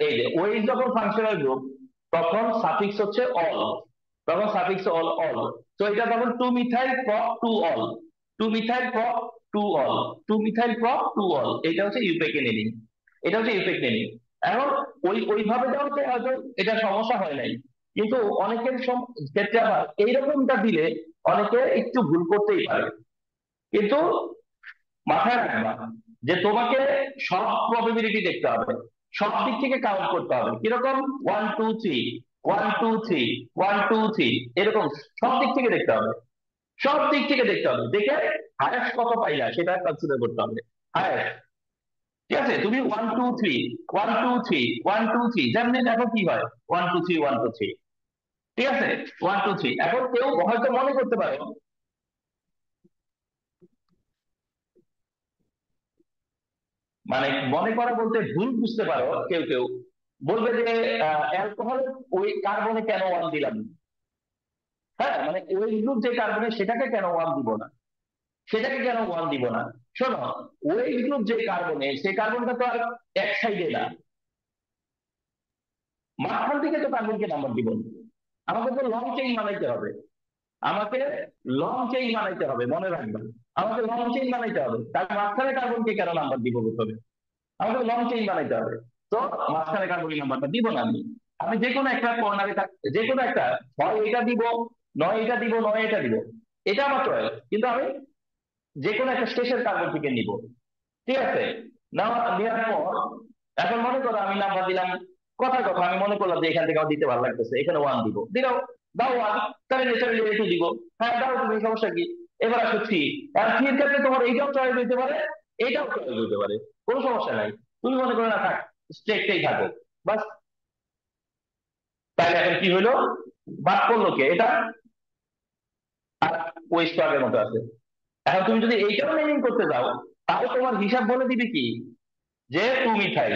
এই যে ওই যখন ফাংশনাল গ্রুপ, তখন সাফিক্স হচ্ছে অল, তখন সাফিক্স অল অল। তো এটা তখন two methyl prop two ol, two methyl prop two ol, two methyl prop two ol. এটা হচ্ছে ইউপেক নেমিং, এটা হচ্ছে ইউপেক নেমিং। এখন ওইভাবে দেওয়াতে হয়তো এটা সমস্যা হয় নাই, কিন্তু অনেকের ক্ষেত্রে আবার এইরকমটা দিলে অনেকে একটু ভুল করতেই পারে। কিন্তু মাথায় রাখবা যে তোমাকে সব প্রবাবিলিটি দেখতে হবে, সব দিক থেকে কাউন্ট করতে হবে। কিরকম? 1 2 3, 1 2 3, 1 2 3, এরকম সব দিক থেকে দেখতে হবে। সব দিক থেকে দেখতে হবে, দেখে হায়েস্ট কত পাইলা সেটা কনসিডার করতে হবে। হায়েস্ট, ঠিক আছে? তুমি 1 2 3, 1 2 3, 1 2 3 যেমনি দেখো কি হয়, 1 2 3, 1 2 3, ঠিক আছে? 1 2 3। এখন কেউ হয়তো মনে করতে পারো, মানে মনে করা বলতে ভুল বুঝতে পারো, কেউ কেউ বলবে যে অ্যালকোহল ওই কার্বনে কেন ওয়ান দিলাম? হ্যাঁ, মানে ওই গ্রুপ যে কার্বনে সেটাকে কেন ওয়ান দিব না, সেটাকে কেন ওয়ান দিব না? শোনো, ওই গ্রুপ যে কার্বনে, সেই কার্বনটা তো আর এক সাইডে না, মাঝখান থেকে তো কার্বনকে নাম্বার দিব না। আমাকে তো লং চেইন বানাইতে হবে, আমাকে লং চেইন বানাইতে হবে, মনে রাখবেন। আমাকে লং চেইন বানাইতে হবে, তার মাঝখানে কার্বনকে কেন নাম্বার দিব প্রথমে? আমাকে লং চেইন বানাইতে হবে। তো মাঝখানে কার্বনের নাম্বারটা দিব না আমি। আমি যে কোনো একটা কর্নারে, যে কোনো একটা, হয় এটা দিব, নয় এটা দিব, নয় এটা দিব, এটা আমার চয়েস। কিন্তু আমি যে কোনো একটা শেষের কার্বন থেকে নিব, ঠিক আছে? নেওয়ার পর এখন মনে করো আমি নাম্বার দিলাম, কথার কথা আমি মনে করলাম যে এখান থেকে আমার দিতে ভালো লাগতেছে, এখানে ওয়ান দিব, দিলাম, দাও ওয়ান। তাহলে ন্যাচারালি টু দিব, হ্যাঁ দাও তুমি, সমস্যা কি? এবার আসো থ্রি, আর থ্রির ক্ষেত্রে তোমার এইটাও চয়েস হইতে পারে, এইটাও চয়েস হইতে পারে, কোনো সমস্যা নাই। তুমি মনে করো না থাক, স্ট্রেটটাই থাকো, বাস। তাহলে এখন কি হইলো? বাদ পড়লো কে? এটা আর ওএইচ তো আগের মতো আছে। এখন তুমি যদি এইটাও নেমিং করতে যাও, তাহলে তোমার হিসাব বলে দিবে কি যে 2 মিথাইল,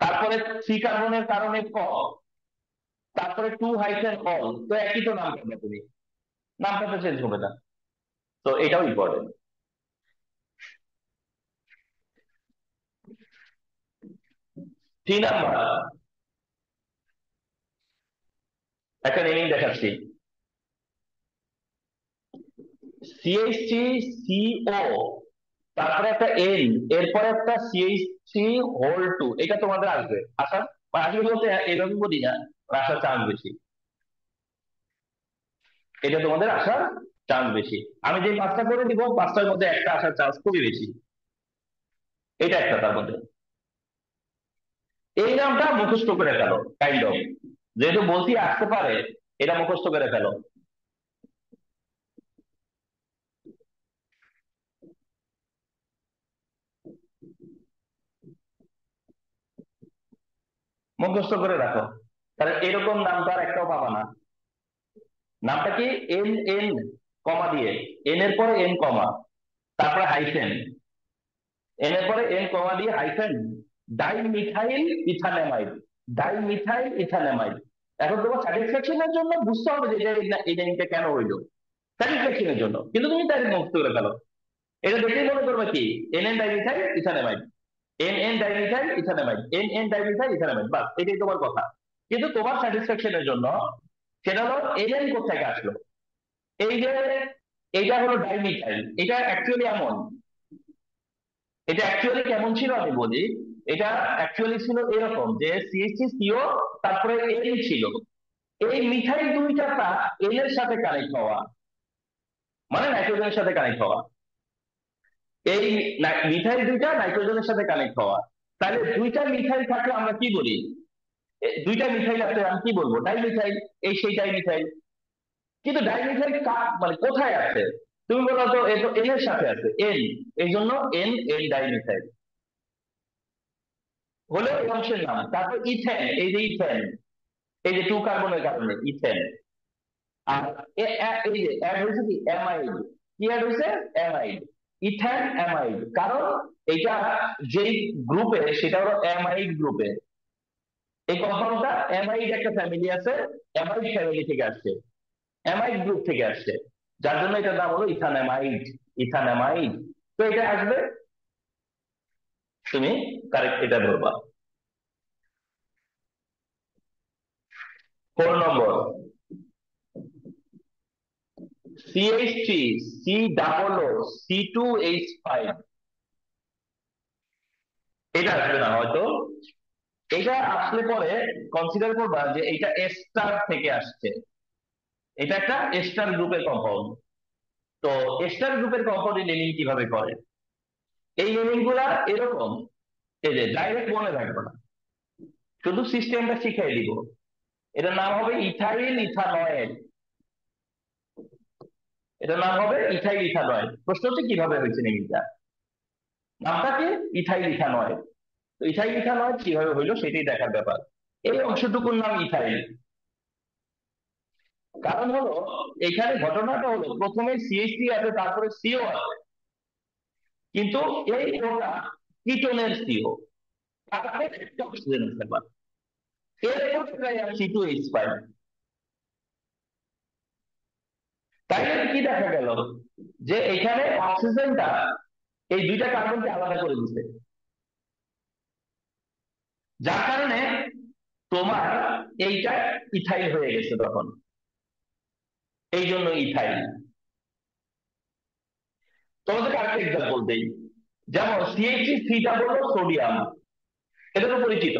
তারপরে 3 কার্বনের কারণে তারপরে 2 হাইফেন অল, তো একই তো নাম পাবে তুমি, নামটা তো চেঞ্জ হবে না। তো এটাও ইম্পর্টেন্ট। 3 নাম্বার একটা নেমিং দেখাচ্ছি, CH3CO, তারপরে একটা N, এরপরে একটা CH3 হোল 2, এটা তোমাদের আসবে, আসার বা আসবে বলতে এরকম বলি না, আসার চান্স বেশি, এটা তোমাদের আসার চান্স বেশি। আমি যে 5টা করে দিব, 5টার মধ্যে একটা আসার চান্স খুবই বেশি, এটা একটা তার মধ্যে। এই নামটা মুখস্থ করে ফেলো, কাইন্ড অফ, যেহেতু বলছি আসতে পারে, এটা মুখস্থ করে ফেলো। মুখস্থ করে রাখো, কারণ এরকম নাম তো আর একটাও পাবা না। নামটা কি? এন এন কমা দিয়ে, এন এর পরে এন কমা, তারপরে হাইফেন, এন এর পরে এন কমা দিয়ে হাইফেন, ডাইমিথাইল ইথানেমাইড, ডাইমিথাইল ইথানেমাইড। এখন তোমার স্যাটিসফ্যাকশনের জন্য বুঝতে হবে যে এই নামটা কেন হইলো, স্যাটিসফ্যাকশনের জন্য, কিন্তু তুমি তাই মুক্ত করে ফেলো। এটা দেখেই মনে করবে কি N N dimethyl ethanamide, N N dimethyl ethanamide, N N dimethyl ethanamide, বাস এটাই তোমার কথা। কিন্তু তোমার স্যাটিসফ্যাকশনের জন্য সেটা হলো এন এন কোথেকে আসলো, এই যে এইটা হলো ডাইমিথাইল, এটা অ্যাকচুয়ালি এমন, এটা অ্যাকচুয়ালি কেমন ছিল আমি বলি। এটা অ্যাকচুয়ালি ছিল এরকম যে CH3CO, তারপরে এন ছিল, এই মিথাইল দুইটা এন এর সাথে কানেক্ট হওয়া, মানে নাইট্রোজেনের সাথে কানেক্ট হওয়া, এই মিথাইল দুইটা নাইট্রোজেনের সাথে কানেক্ট হওয়া। তাহলে দুইটা মিথাইল থাকলে আমরা কি বলি? দুইটা মিথাইল আছে, আমি কি বলবো? ডাইমিথাইল, এই সেই ডাইমিথাইল। কিন্তু ডাইমিথাইল মানে কোথায় আছে? তুমি বলো তো, এ তো এন এর সাথে আছে, এন, এই জন্য এন এন ডাইমিথাইল হলো এই অংশের নাম। তারপর ইথেন, এই যে ইথেন, এই যে 2 কার্বনের কারণে ইথেন। আর এই যে অ্যাড হয়েছে কি অ্যামাইড, কি অ্যাড হয়েছে? অ্যামাইড, ইথেন অ্যামাইড, কারণ এটা যেই গ্রুপে সেটা হলো অ্যামাইড গ্রুপে। এই কম্পাউন্ডটা অ্যামাইড একটা ফ্যামিলি আছে, অ্যামাইড ফ্যামিলি থেকে আসছে, অ্যামাইড গ্রুপ থেকে আসছে, যার জন্য এটার নাম হলো ইথানামাইড, ইথানামাইড। তো এটা আসবে, তুমি কারেক্ট এটা ধরবা। 4 নম্বর, CH3 C O O C2H5, এটা আসবে না হয়তো। এটা আসলে পরে কনসিডার করবা যে এটা এস্টার থেকে আসছে, এটা একটা এস্টার গ্রুপের কম্পাউন্ড। তো এস্টার গ্রুপের কম্পাউন্ড নেমিং কিভাবে করে? এই নেমিং গুলা এরকম, এই যে ডাইরেক্ট মনে রাখবো না, শুধু সিস্টেমটা শিখিয়ে দিব। এটার নাম হবে ইথাইল ইথানয়েড, এটার নাম হবে ইথাইল ইথানয়েড। প্রশ্ন হচ্ছে কিভাবে হয়েছে নেমিংটা, নামটা কি? ইথাইল ইথানয়েড। তো ইথাইল ইথানয়েড কিভাবে হইলো সেটাই দেখার ব্যাপার। এই অংশটুকুর নাম ইথাইল, কারণ হলো এখানে ঘটনাটা হলো প্রথমে CH3 আছে, তারপরে CO আছে, কিন্তু এই ওটা কিটোনের CO, তারপরে একটা অক্সিজেন আছে, এরপর C2H5। তাইলে কি দেখা গেল যে এখানে অক্সিজেনটা এই দুইটা কার্বনকে আলাদা করে দিচ্ছে, যার কারণে তোমার এইটা ইথাইল হয়ে গেছে তখন, এই জন্য ইথাইল। তোমাদেরকে আরেকটা এক্সাম্পল দেই, যেমন CH3 হলো সোডিয়াম, এটা তো পরিচিত,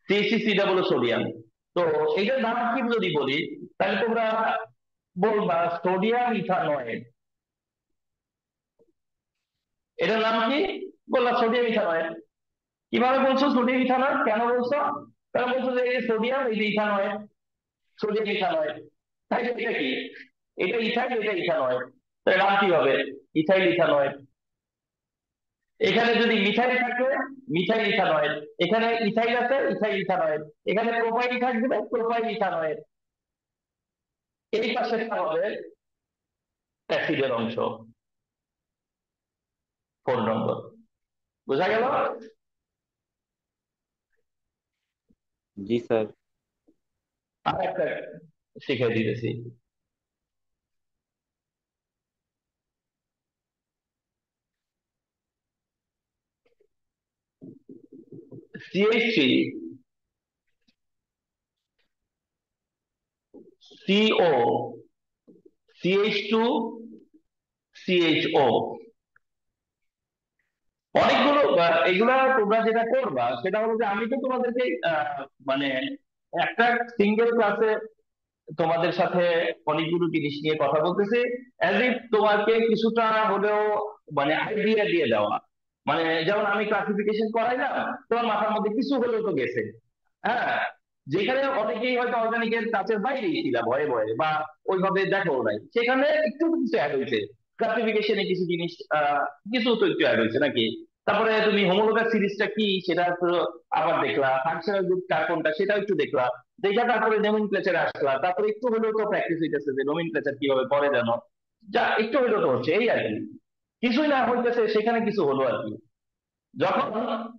CH3 হলো সোডিয়াম। তো এইটার নাম কি যদি বলি, তাহলে তোমরা বলবা সোডিয়াম ইথানয়েড। এটার নাম কি? বললা সোডিয়াম ইথানয়েড। কিভাবে বলছো সোডিয়াম ইথানয়েড? কেন বলছো? কারণ বলছো যে এই সোডিয়াম, এই যে ইথানয়েড, সোডিয়াম ইথানয়েড। তাই এটা কি? এটা ইথাইল, এটা ইথানয়েড, তাই নাম কি হবে? ইথাইল ইথানয়েড। এখানে যদি মিথাইল থাকে, মিথাইল ইথানয়েড, এখানে ইথাইল আছে, ইথাইল ইথানয়েড, এখানে প্রোপাইল থাকবে, প্রোপাইল ইথানয়েড। এই পাশেরটা হবে অ্যাসিডের অংশ, 4 নম্বর। বোঝা গেল? জি স্যার। আর একটা শিখিয়ে দিতেছি। CH3, CO, CH2, CHO, অনেকগুলো এগুলা তোমরা যেটা করবা সেটা হলো যে আমি তো তোমাদেরকে মানে একটা সিঙ্গেল ক্লাসে তোমাদের সাথে অনেকগুলো জিনিস নিয়ে কথা বলতেছি, অ্যাজ ইফ তোমাকে কিছুটা হলেও মানে আইডিয়া দিয়ে দেওয়া। মানে যেমন আমি ক্লাসিফিকেশন করাইলাম, তোমার মাথার মধ্যে কিছু হলেও তো গেছে। হ্যাঁ, যেখানে অনেকেই হয়তো অর্গানিকের কাছের বাইরেই ছিল ভয়ে ভয়ে বা ওইভাবে দেখো নাই, সেখানে একটু কিছু অ্যাড হয়েছে ক্লাসিফিকেশনে, কিছু জিনিস কিছু তো একটু অ্যাড হয়েছে নাকি। তারপরে তুমি হোমোলোগাস সিরিজটা কি সেটা তো আবার দেখলা, ফাংশনাল গ্রুপ কার কোনটা সেটাও একটু দেখলা, দেখা তারপরে নোমেনক্লেচারে আসলা, তারপরে একটু হলেও তো প্র্যাকটিস হইতেছে যে নোমেনক্লেচার কিভাবে করে জানো, যা একটু হলেও তো হচ্ছে এই আর কি। কিছুই না হইতেছে সেখানে কিছু হলো আর কি। যখন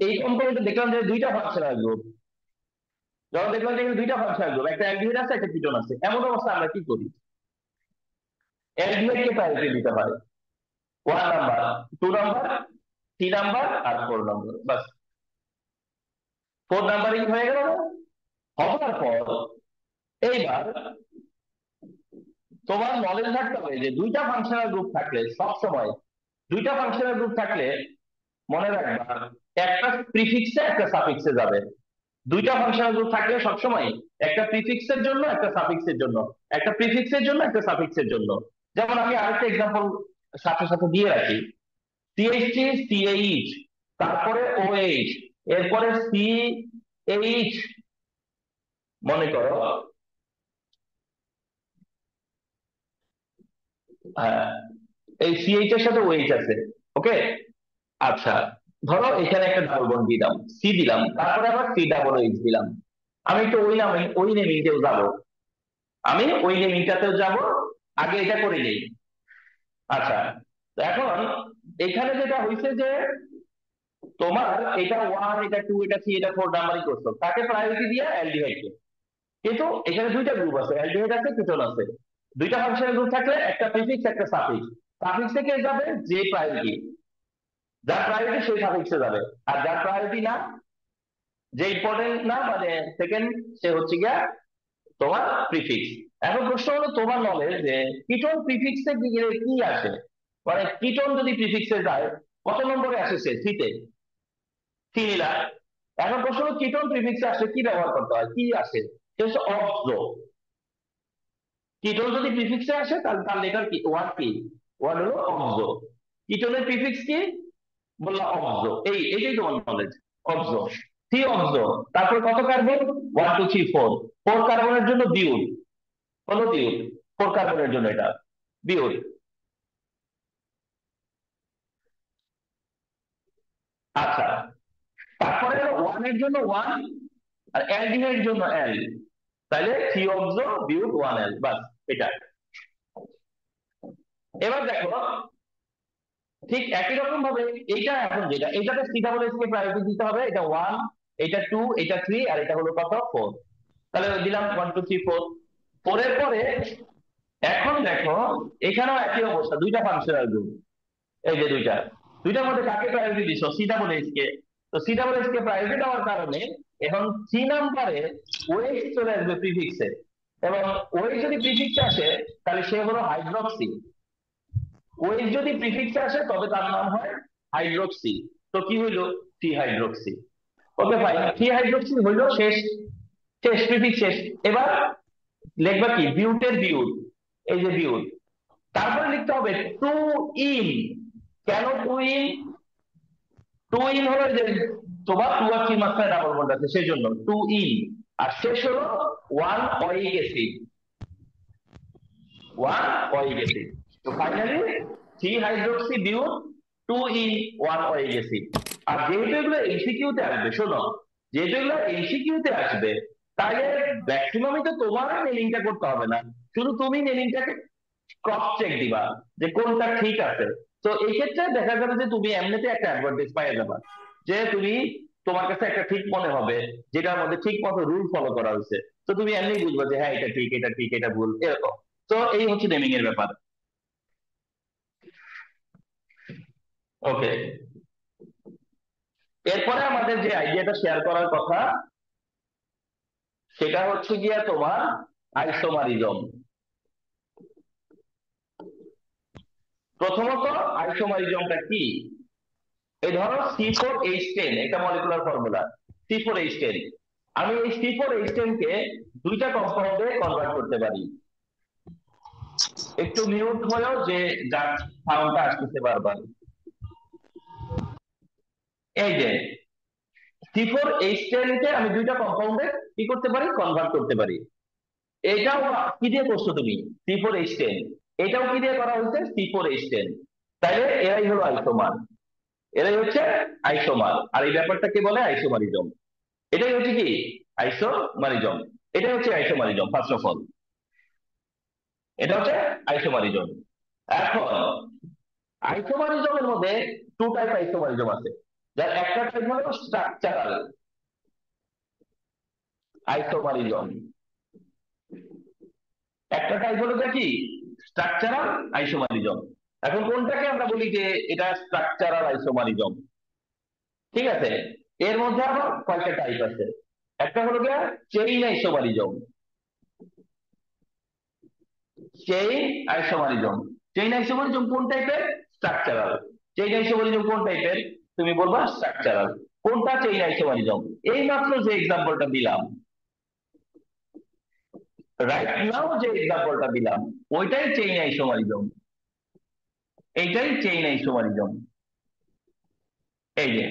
এই কম্পোনেন্টে দেখলাম যে দুইটা ফাংশনাল গ্রুপ, যখন দেখলাম যে এখানে দুইটা ফাংশনাল গ্রুপ, একটা অ্যালডিহাইড আছে একটা কিটোন আছে, এমন অবস্থা আমরা কি করি? অ্যালডিহাইডকে প্রায়োরিটি দিতে হয়, 1 নাম্বার, 2 নাম্বার, 3 নাম্বার আর 4 নম্বর, বাস। 4 নাম্বারিং হয়ে গেল না? হওয়ার পর এইবার তোমার নলেজ থাকতে হবে যে দুইটা ফাংশনাল গ্রুপ থাকলে সব সময়, দুইটা ফাংশনাল গ্রুপ থাকলে মনে রাখবা একটা প্রিফিক্সে একটা সাফিক্সে যাবে। দুইটা ফাংশনাল গ্রুপ থাকলে সবসময় একটা প্রিফিক্সের জন্য একটা সাফিক্সের জন্য, একটা প্রিফিক্সের জন্য একটা সাফিক্সের জন্য। যেমন আমি আরেকটা এক্সাম্পল সাথে সাথে দিয়ে রাখি, CH3 CH, তারপরে OH, এরপরে CH, মনে করো হ্যাঁ এই CH এর সাথে OH আছে, ওকে। আচ্ছা, ধরো এখানে একটা ডাবল বন্ড দিলাম, সি দিলাম, তারপরে আবার C OH দিলাম। আমি একটু ওই নেমিংটেও যাবো, আমি ওই নেমিংটাতেও যাব, আগে এটা করে নিই। আচ্ছা, তো এখন এখানে যেটা হয়েছে যে তোমার এটা 1, এটা 2, এটা 3, এটা 4 নাম্বারই করছো, তাকে প্রায়োরিটি দিয়ে অ্যালডিহাইডকে। কিন্তু এখানে দুইটা গ্রুপ আছে, অ্যালডিহাইড আছে কিটোন আছে, দুইটা ফাংশনাল গ্রুপ থাকলে একটা প্রিফিক্স একটা সাফিক্স, সাফিক্স থেকে যাবে যে প্রায়োরিটি, যার প্রায়োরিটি সেই সাফিক্সে যাবে, আর যার প্রায়োরিটি না, যে ইম্পর্টেন্ট না মানে সেকেন্ড, সে হচ্ছে গিয়া তোমার প্রিফিক্স। এখন প্রশ্ন হলো তোমার নলেজ যে কিটোন প্রিফিক্সে গিয়ে কি আসে, মানে কিটোন যদি প্রিফিক্সে যায় কত নম্বরে আসে, সে থ্রিতে, থ্রি নিলা। এখন প্রশ্ন হলো কিটোন প্রিফিক্সে আসলে কি ব্যবহার করতে হয়, কি আসে, সে হচ্ছে অক্সো। কিটোন যদি প্রিফিক্সে আসে তাহলে তার লেটার কি, ওয়ার্ড কি, ওয়ার্ড হলো অক্সো। কিটোনের প্রিফিক্স কি বললাম, অক্সো। এইটাই তোমার নলেজ, অক্সো, থ্রি অক্সো। তারপর কত কার্বন, 1 2 3 4, 4 কার্বনের জন্য বিউল, হলো বিউল, 4 কার্বনের জন্য এটা বিউল। আচ্ছা, তারপরে ওয়ানের জন্য 1 আর অ্যালডিহাইড এর জন্য L, তাহলে 3 অক্সো বিউল 1L, বাস এটা। এবার দেখো ঠিক একই রকম ভাবে এইটা, এখন যেটা এইটাতে COOH কে প্রায়োরিটি দিতে হবে, এটা 1, এটা 2, এটা 3 আর এটা হলো কত 4, তাহলে দিলাম 1 2 3 4। 4 এর পরে এখন দেখো এখানেও একই অবস্থা, দুইটা ফাংশনাল গ্রুপ, এই যে দুইটা, দুইটার মধ্যে কাকে প্রায়োরিটি দিছো, COOH কে। তো COOH কে প্রায়োরিটি দেওয়ার কারণে এখন 3 নাম্বারে OH চলে আসবে প্রিফিক্সে, এবং OH যদি প্রিফিক্সে আসে তাহলে সে হলো হাইড্রক্সি। OH যদি প্রিফিক্সে আসে তবে তার নাম হয় হাইড্রক্সি। তো কি হইলো, 3 হাইড্রক্সি। ওকে ফাইন, 3 হাইড্রক্সি হইলো শেষ, শেষ প্রিফিক্স শেষ। এবার লিখবা কি, বিউটের বিউট, এই যে বিউট। তারপরে লিখতে হবে 2 ইন। কেন 2 ইন? 2 ইন হলো যে তোমার 2 আর 3 মাঝখানে ডাবল বন্ড আছে সেই জন্য 2 ইন। আর শেষ হলো 1 ওয়িক অ্যাসিড, 1 ওয়িক অ্যাসিড। তো finally 3 hydroxy but, 2 en, 1 oic acid. আর যেহেতু এগুলো এমসিকিউ তে আসবে, শোনো, যেহেতু এগুলো এমসিকিউ তে আসবে, তাইলে ম্যাক্সিমামই তো তোমার নেলিংটা করতে হবে না, শুধু তুমি নেলিংটাকে ক্রস চেক দিবা যে কোনটা ঠিক আছে। তো এই ক্ষেত্রে দেখা যাবে যে তুমি এমনিতে একটা অ্যাডভান্টেজ পাইয়ে যাবা, যে তুমি তোমার কাছে একটা ঠিক মনে হবে যেটার মধ্যে ঠিক মতো রুল ফলো করা হয়েছে। তো তুমি এমনি বুঝবা যে হ্যাঁ এটা ঠিক, এটা ঠিক, এটা ভুল, এরকম। তো এই হচ্ছে নেমিং এর ব্যাপার। ওকে, এরপরে আমাদের যে আইডিয়াটা শেয়ার করার কথা সেটা হচ্ছে গিয়া তোমার আইসোমারিজম। প্রথমত আইসোমারিজমটা কি? এই ধরো C4H10 এটা মলিকুলার ফর্মুলা C4H10। আমি এই C4H10 কে দুইটা কম্পাউন্ডে কনভার্ট করতে পারি। একটু মিউট হয়েও যে যার সাউন্ডটা আসতেছে বারবার। এই যে C4H10 কে আমি দুইটা কম্পাউন্ডে কি করতে পারি, কনভার্ট করতে পারি। এটাও কি দিয়ে করছো তুমি? C4H10। এটাও কি দিয়ে করা হয়েছে? C4H10। তাইলে এরাই হলো আইসোমার, এরাই হচ্ছে আইসোমার। আর এই ব্যাপারটাকে বলে আইসোমারিজম। এটাই হচ্ছে কি আইসোমারিজম। এটাই হচ্ছে আইসোমারিজম ফার্স্ট অফ অল, এটা হচ্ছে আইসোমারিজম। এখন আইসোমারিজমের মধ্যে টু টাইপ আইসোমারিজম আছে, যার একটা টাইপ হলো স্ট্রাকচারাল আইসোমারিজম, একটা টাইপ হলো কি স্ট্রাকচারাল আইসোমারিজম। এখন কোনটাকে আমরা বলি যে এটা স্ট্রাকচারাল আইসোমারিজম, ঠিক আছে? এর মধ্যে আবার কয়েকটা টাইপ আছে। একটা হলো গিয়া চেইন আইসোমারিজম। চেইন আইসোমারিজম কোন টাইপের? স্ট্রাকচারাল। চেইন আইসোমারিজম কোন টাইপের? তুমি বলবা স্ট্রাকচারাল। কোনটা চেইন আইসোমারিজম? এই মাত্র যে এক্সাম্পলটা দিলাম, রাইট নাও যে এক্সাম্পলটা দিলাম, ওইটাই চেইন আইসোমারিজম। এইটাই চেইন আইসোমারিজম। এই যে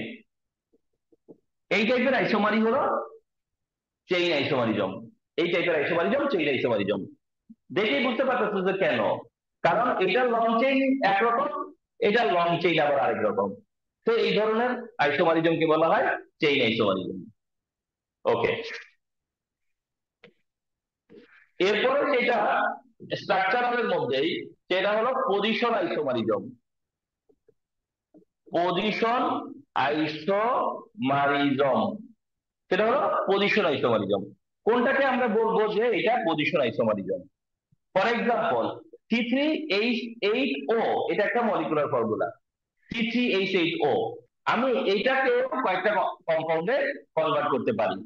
এই টাইপের আইসোমারি হলো চেইন আইসোমারিজম। এই টাইপের আইসোমারিজম চেইন আইসোমারিজম। দেখেই বুঝতে পারতেছো যে কেন, কারণ এটা লং চেইন একরকম, এটা লং চেইন আবার আরেক রকম। তো এই ধরনের আইসোমারিজমকে বলা হয় চেইন আইসোমারিজম। ওকে, এরপরে যেটা স্ট্রাকচারালের মধ্যেই, সেটা হলো পজিশন আইসোমারিজম। পজিশন আইসোমারিজম, সেটা হলো পজিশন আইসোমারিজম। কোনটাকে আমরা বলবো যে এটা position isomerism? For example C3H8O, এটা একটা মলিকুলার ফর্মুলা C3H8O। আমি এইটাকে কয়েকটা কম্পাউন্ডে কনভার্ট করতে পারি।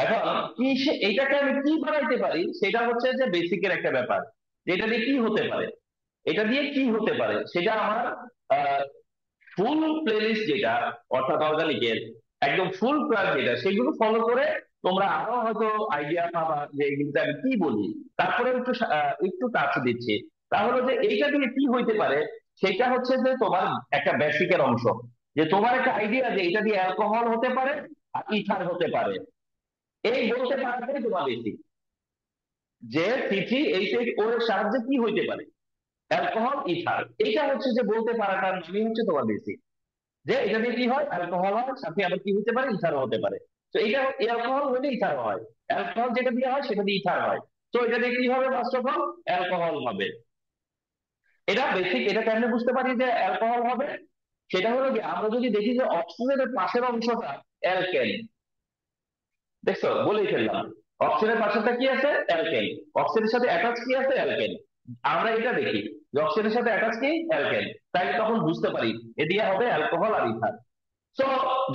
এখন কি এইটাকে আমি কি বানাইতে পারি, সেটা হচ্ছে যে বেসিকের একটা ব্যাপার, যে এটা দিয়ে কি হতে পারে, এটা দিয়ে কি হতে পারে সেটা আমার ফুল প্লেলিস্ট যেটা, অর্থাৎ অর্গানিকের একদম ফুল ক্লাস যেটা, সেগুলো ফলো করে তোমরা আরো হয়তো আইডিয়া পাবা যে এগুলোতে আমি কি বলি। তারপরে একটু টাচ দিচ্ছি, তাহলে যে এইটা দিয়ে কি হইতে পারে সেটা হচ্ছে যে তোমার একটা বেসিকের অংশ, যে তোমার একটা আইডিয়া যে এটা দিয়ে অ্যালকোহল হতে পারে আর ইথার হতে পারে, এই বলতে পারাটাই তোমার বেসিক। যে C3H8O এর সাহায্যে কি হইতে পারে, অ্যালকোহল ইথার, এটা হচ্ছে যে বলতে পারাটার নামই হচ্ছে তোমার বেসিক। যে এটা দিয়ে কি হয়, অ্যালকোহল হয়, সাথে আবার কি হতে পারে, ইথারও হতে পারে। তো এটা অ্যালকোহল হলে ইথার হয়, অ্যালকোহল যেটা দিয়ে হয় সেটা দিয়ে ইথার হয়। তো এটা দিয়ে কি হবে, ফার্স্ট অফ অল অ্যালকোহল হবে। এটা বেসিক। এটা কেমনে বুঝতে পারি যে অ্যালকোহল হবে? সেটা হলো কি, আমরা যদি দেখি যে অক্সিজেনের পাশের অংশটা অ্যালকেন, দেখছো বলেই ফেললাম, অক্সিজেনের পাশেরটা কি আছে, অ্যালকেন। অক্সিজেনের সাথে অ্যাটাচ কি আছে, অ্যালকেন। আমরা এটা দেখি যে অক্সিজেনের সাথে অ্যাটাচ কি, অ্যালকেন। তাইলে তখন বুঝতে পারি এ দিয়ে হবে অ্যালকোহল আর ইথার। তো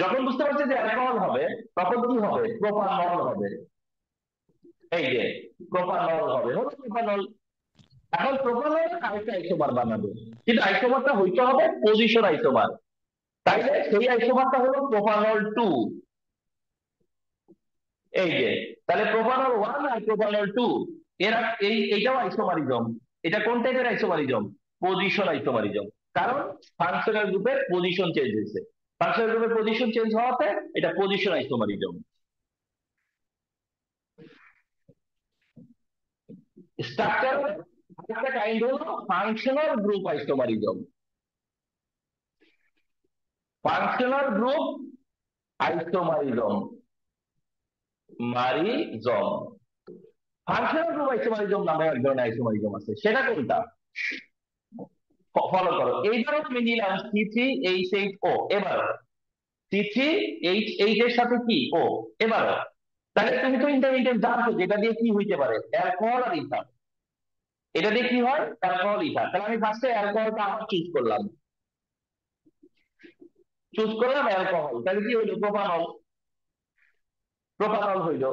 যখন বুঝতে পারছি যে অ্যালকোহল হবে, তখন কি হবে, প্রোপানল হবে। এই যে প্রোপানল হবে, হলো প্রোপানল। এখন প্রোপানল আরেকটা আইসোমার বানাবে, কিন্তু আইসোমারটা হইতে হবে পজিশন আইসোমার। তাইলে সেই আইসোমারটা হলো প্রোপানল 2। এই যে তাহলে প্রোপানল 1 আর প্রোপানল 2, এরা এইটাও আইসোমারিজম। এটা কোন টাইপের আইসোমারিজম? Position isomerism. কারণ ফাংশনাল গ্রুপের পজিশন চেঞ্জ হয়েছে, ফাংশনাল গ্রুপের পজিশন চেঞ্জ হওয়াতে এটা পজিশন আইসোমারিজম। স্ট্রাকচার একটা কাইন্ড হলো functional group isomerism. Functional group isomerism, isomerism. Functional group isomerism নামে এক ধরনের আইসোমারিজম আছে, সেটা কোনটা? ফলো করো। এইবারও তুমি নিলাম C3H8O, এবার C3H8 এর সাথে কি ও, এবারও। তাহলে তুমি তো ইন্টারমিডিয়েট জানো যেটা দিয়ে কি হইতে পারে, অ্যালকোহল আর ইথার। এটা দিয়ে কি হয়, অ্যালকোহল ইথার। তাহলে আমি ফার্স্টে অ্যালকোহলটা আবার চুজ করলাম অ্যালকোহল, তাহলে কি হইলো, প্রোপানল। প্রোপানল হইলো।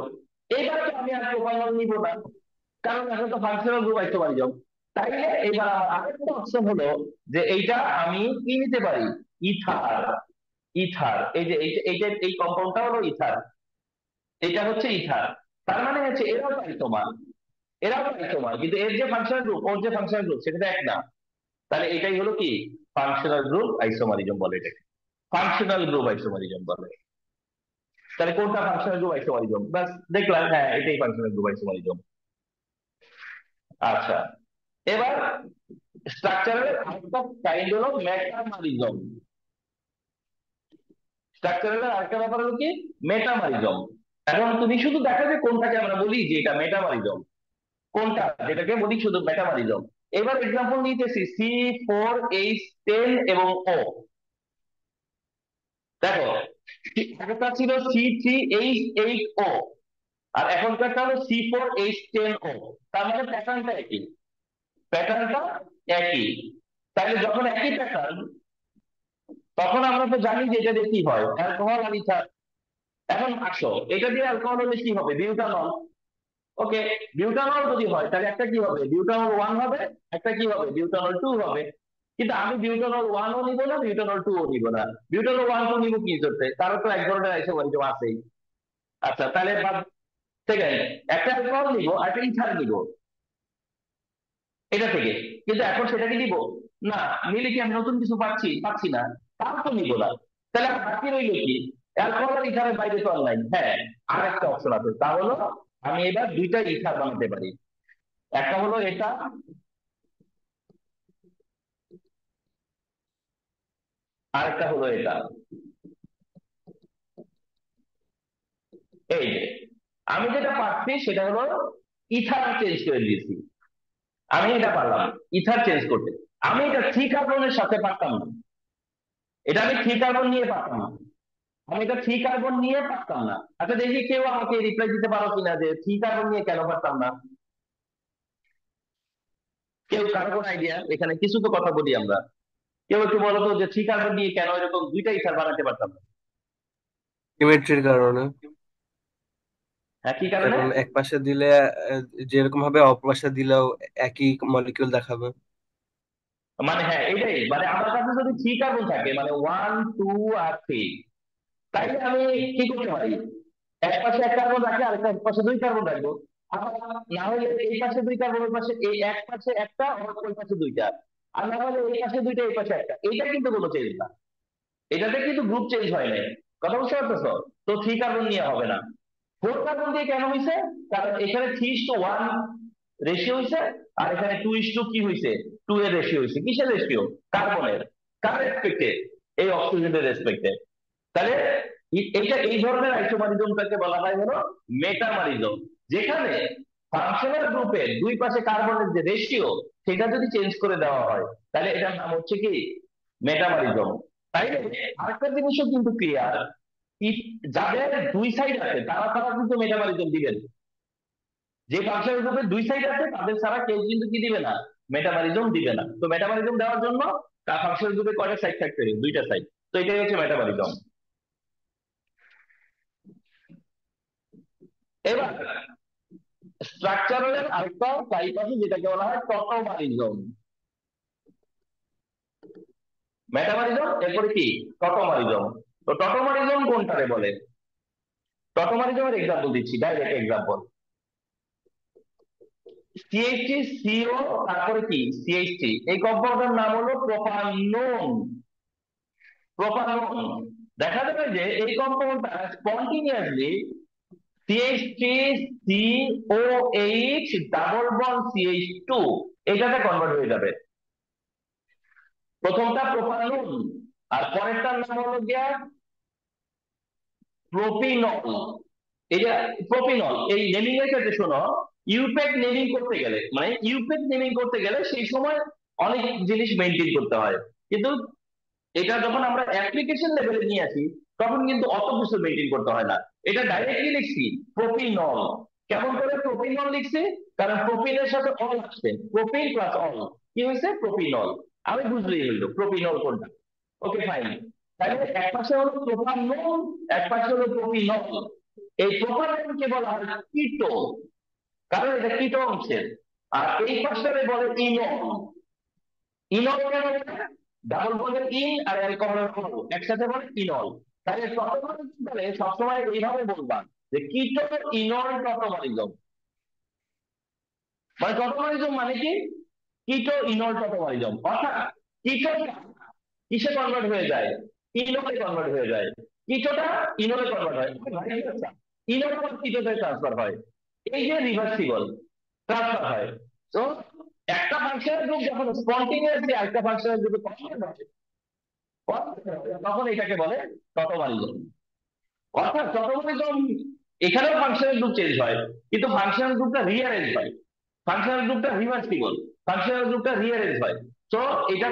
এইবার তো আমি আর প্রোপানল নিব না, কারণ এখন তো ফাংশনাল গ্রুপ আইসোমারিজম। তাইলে এবার আমার আরেকটা অপশন হলো যে এইটা আমি কি নিতে পারি, ইথার। ইথার, এই যে এই কম্পাউন্ডটা হলো ইথার, এটা হচ্ছে ইথার। তার মানে হচ্ছে এরাও আইসোমার, এরাও আইসোমার, কিন্তু এর যে ফাংশনাল গ্রুপ, ওর যে ফাংশনাল গ্রুপ, সেটা তো এক না। তাহলে এটাই হলো কি, ফাংশনাল গ্রুপ আইসোমারিজম বলে এটাকে, ফাংশনাল গ্রুপ আইসোমারিজম বলে। তাহলে কোনটা ফাংশনাল গ্রুপ আইসোমারিজম, বাস দেখলাম, হ্যাঁ এটাই ফাংশনাল গ্রুপ আইসোমারিজম। আচ্ছা, এবার স্ট্রাকচারের আরেকটা কাইন্ড হলো মেটামারিজম। স্ট্রাকচারের আরেকটা ব্যাপার হলো কি, মেটামারিজম। এখন তুমি শুধু দেখো যে কোনটাকে আমরা বলি যে এটা মেটামারিজম, কোনটা যেটাকে বলি শুধু মেটামারিজম। এবার এক্সাম্পল নিতেছি C4H10 এবং O। দেখো, একটা ছিল C3H8O, আর এখনকারটা হলো C4H10O। তার মানে প্যাটার্নটা একই, প্যাটার্নটা একই। তাহলে যখন একই প্যাটার্ন, তখন আমরা তো জানি যে এটা দিয়ে কি হয়, অ্যালকোহল আর ইথার। এখন আসো, এটা দিয়ে অ্যালকোহল হলে কি হবে, বিউটানল। ওকে, বিউটানল যদি হয় তাহলে একটা কি হবে, বিউটানল 1 হবে, একটা কি হবে, বিউটানল 2 হবে। কিন্তু আমি বিউটানল 1ও নিব না, বিউটানল 2ও নিব না। বিউটানল 1 2 নিব কি করতে, তারও তো এক ধরনের আইসোমারিজম আছেই। আচ্ছা, তাহলে সেকেন্ড, একটা অ্যালকোহল নিব আর একটা ইথার নিব এটা থেকে। কিন্তু এখন সেটাকে নিব না, নিলে কি আমি নতুন কিছু পাচ্ছি, পাচ্ছি না, তার তো নিব না। তাহলে আর বাকি রইল কি, অ্যালকোহল আর ইথারের বাইরে তো আর নাই। হ্যাঁ, আর একটা অপশন আছে, তা হলো আমি এবার দুইটা ইথার বানাতে পারি। একটা হলো এটা, আর একটা হলো এটা। এই যে আমি যেটা পাচ্ছি সেটা হলো ইথার চেঞ্জ করে দিয়েছি। আমি এটা পারলাম ইথার চেঞ্জ করতে। আমি এটা 3 কার্বনের সাথে পারতাম না, এটা আমি 3 কার্বন নিয়ে পারতাম না। আমি এটা 3 কার্বন নিয়ে পারতাম না। আচ্ছা দেখি কেউ আমাকে রিপ্লাই দিতে পারো কিনা যে 3 কার্বন নিয়ে কেন পারতাম না। কেউ, কারো কোন আইডিয়া, এখানে কিছু তো কথা বলি আমরা। কেউ একটু বলো তো যে 3 কার্বন নিয়ে কেন এরকম দুইটা ইথার বানাতে পারতাম না। সিমেট্রির কারণে। হ্যাঁ, কি কারণে? কারণ এক পাশে দিলে যেরকম ভাবে অপর পাশে দিলেও একই মলিকিউল দেখাবে। মানে হ্যাঁ এটাই, মানে আমার কাছে যদি 3 কার্বন থাকে, মানে 1 2 আর 3, তাইলে আমি কি করতে পারি, এক পাশে 1 কার্বন রাখি, আরেকটা এক পাশে 2 কার্বন রাখবো। আবার না হলে এই পাশে 2 কার্বন, ওই পাশে, এই এক পাশে একটা, ওই পাশে দুইটা। আর না হলে এই পাশে দুইটা, এই পাশে একটা। এইটা কিন্তু কোনো চেঞ্জ না, এটাতে কিন্তু গ্রুপ চেঞ্জ হয় নাই। কথা বুঝতে পারতেছো? তো 3 কার্বন নিয়ে হবে না। 4 কার্বন দিয়ে কেন হয়েছে, কারণ এখানে 3:1 রেশিও হয়েছে, আর এখানে 2:2 কি হয়েছে, 2 এর রেশিও হয়েছে। কিসের রেশিও, কার্বনের। কার রেসপেক্টে, এই অক্সিজেনের রেসপেক্টে। তাহলে এটা, এই ধরনের আইসোমারিজমটাকে বলা হয় হলো মেটামারিজম, যেখানে ফাংশনাল গ্রুপের দুই পাশে কার্বনের যে রেশিও, সেটা যদি চেঞ্জ করে দেওয়া হয়, তাহলে এটার নাম হচ্ছে কি, মেটামারিজম। তাই আরেকটা জিনিসও কিন্তু ক্লিয়ার, যাদের দুই সাইড আছে তারা তারা কিন্তু মেটামারিজম দিবেন। যে ফাংশনাল গ্রুপের দুই সাইড আছে তাদের ছাড়া কেউ কিন্তু কি দিবে না, মেটামারিজম দিবে না। তো মেটামারিজম দেওয়ার জন্য ফাংশনাল গ্রুপে কয়টা সাইড থাকতে হবে, দুইটা সাইড। তো এটাই হচ্ছে মেটামারিজম। এবার স্ট্রাকচারালের আরেকটা টাইপ আছে যেটাকে বলা হয় টটোমারিজম। মেটামারিজম, এরপরে কি, টটোমারিজম। তো টটোমারিজম কোনটারে বলে, টটোমারিজমের এক্সাম্পল দিচ্ছি, ডাইরেক্ট এক্সাম্পল। সিএইচটি, সিও, তারপরে কি, সিএইচটি, এই কম্পাউন্ডের নাম হলো প্রোপানন। প্রোপানন। দেখা যাবে যে এই কম্পাউন্ডটা স্পন্টিনিয়াসলি CH3 COH double bond CH2 এটাতে কনভার্ট হয়ে যাবে। প্রথমটা প্রোপানন, আর পরেরটার নাম হলো গিয়া প্রোপিনল। এটা প্রোপিনল। এই নেমিং এর ক্ষেত্রে শোনো, ইউপ্যাক নেমিং করতে গেলে, মানে ইউপ্যাক নেমিং করতে গেলে সেই সময় অনেক জিনিস মেনটেন করতে হয়, কিন্তু এটা যখন আমরা অ্যাপ্লিকেশন লেভেলে নিয়ে আসি তখন কিন্তু অত কিছু মেনটেন করতে হয় না। এটা ডাইরেক্টলি লিখছি প্রোপিনল। কেমন করে প্রোপিনল লিখছি? কারণ প্রোপিনের সাথে অল আসছে, প্রোপিন প্লাস অল কি হয়েছে? প্রোপিনল। আমি বুঝলেই হইলো প্রোপিনল কোনটা। Okay fine. তাহলে এক পাশে হলো প্রোপানল, এক পাশে হলো প্রোপিনল। এই প্রোপানলকে বলা হয় কিটো, কারণ এটা কিটো অংশের। আর এই পাশটারে বলে ইনল। ইনল কেন বলে? ডাবল বন্ডের ইন আর অ্যালকোহলের অল একসাথে বলে ইনল। তাহলে টটোমারিজম সবসময় এইভাবে বলবা যে কিটো ইনল টটোমারিজম। মানে টটোমারিজম মানে কি? কিটো ইনল টটোমারিজম। অর্থাৎ কিটো কিসে কনভার্ট হয়ে যায়? ইনলে কনভার্ট হয়ে যায়। কিটোটা ইনলে কনভার্ট হয়, ইনল কিটোতে ট্রান্সফার হয়। এই যে রিভার্সিবল ট্রান্সফার হয়। তো একটা ফাংশনের গ্রুপ যখন স্পন্টেনিয়াসলি আরেকটা ফাংশনের গ্রুপে কনভার্ট হয় তখন এটাকে বলে টটোমারিজম। অর্থাৎ টটোমারিজম এখানেও ফাংশনাল গ্রুপ চেঞ্জ হয়, কিন্তু ফাংশনাল গ্রুপটা রিঅ্যারেঞ্জ হয়, ফাংশনাল গ্রুপটা রিভার্সিবল, ফাংশনাল গ্রুপটা রিঅ্যারেঞ্জ হয়। তো এটা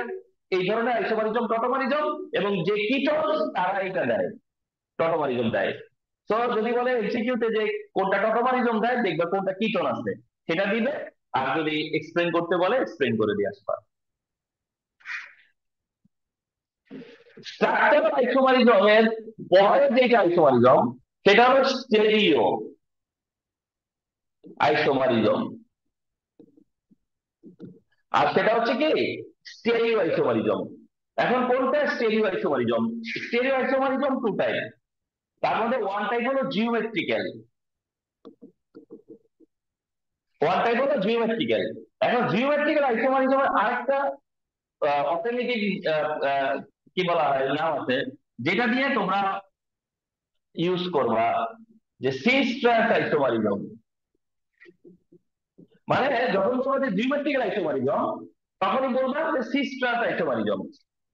এই ধরনের আইসোমারিজম টটোমারিজম, এবং যে কিটোন তারা এটা দেয়, টটোমারিজম দেয়। তো যদি বলে এমসিকিউতে যে কোনটা টটোমারিজম দেয়, দেখবে কোনটা কিটোন আছে সেটা দিবে, আর যদি এক্সপ্লেন করতে বলে এক্সপ্লেন করে দিয়ে আসবা। স্ট্রাকচারাল আইসোমারিজমের পরের যেটা আইসোমারিজম সেটা হলো স্টেরিও আইসোমারিজম, আর সেটা হচ্ছে কি স্টেরিও আইসোমারিজম। এখন কোনটা stereo isomerism? Stereo isomerism two type, তার মধ্যে ওয়ান টাইপ হলো জিওমেট্রিক্যাল, ওয়ান টাইপ হলো জিওমেট্রিক্যাল। এখন জিওমেট্রিক্যাল আইসোমারিজমের আরেকটা অল্টারনেটিভ কি বলা হয় নাম আছে, যেটা দিয়ে তোমরা ইউজ করবা, যে সিস ট্রান্স আইসোমারিজম। মানে যখন তোমাদের জিওমেট্রিক্যাল আইসোমারিজম তখনই বলবা যে cis trans isomerism.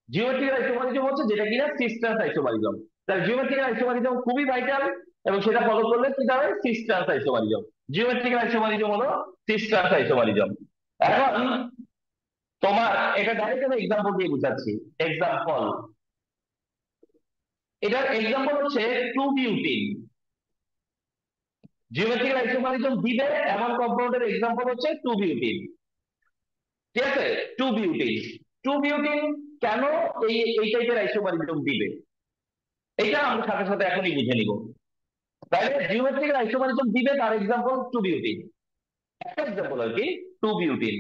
Geometrical isomerism হচ্ছে যেটা কিনা সিস ট্রান্স আইসোমারিজম। তাহলে জিওমেট্রিক্যাল আইসোমারিজম খুবই ভাইটাল, এবং সেটা ফলো করলে কি হবে? Cis trans isomerism. Geometrical isomerism হলো সিস ট্রান্স আইসোমারিজম। এখন তোমার এটা ডাইরেক্ট আমি এক্সাম্পল দিয়ে বুঝাচ্ছি। এক্সাম্পল, এটার এক্সাম্পল হচ্ছে টু বিউটিন। জিওমেট্রিক্যাল আইসোমারিজম দিবে এমন কম্পাউন্ডের এক্সাম্পল হচ্ছে টু বিউটিন। ঠিক আছে, টু বিউটিন। টু বিউটিন কেন এই টাইপের আইসোমারিজম দিবে, এটা আমরা সাথে সাথে এখনই বুঝে নিব। তাহলে জিওমেট্রিক্যাল আইসোমারিজম দিবে, তার এক্সাম্পল টু বিউটিন। একটা এক্সাম্পল আর কি two butene.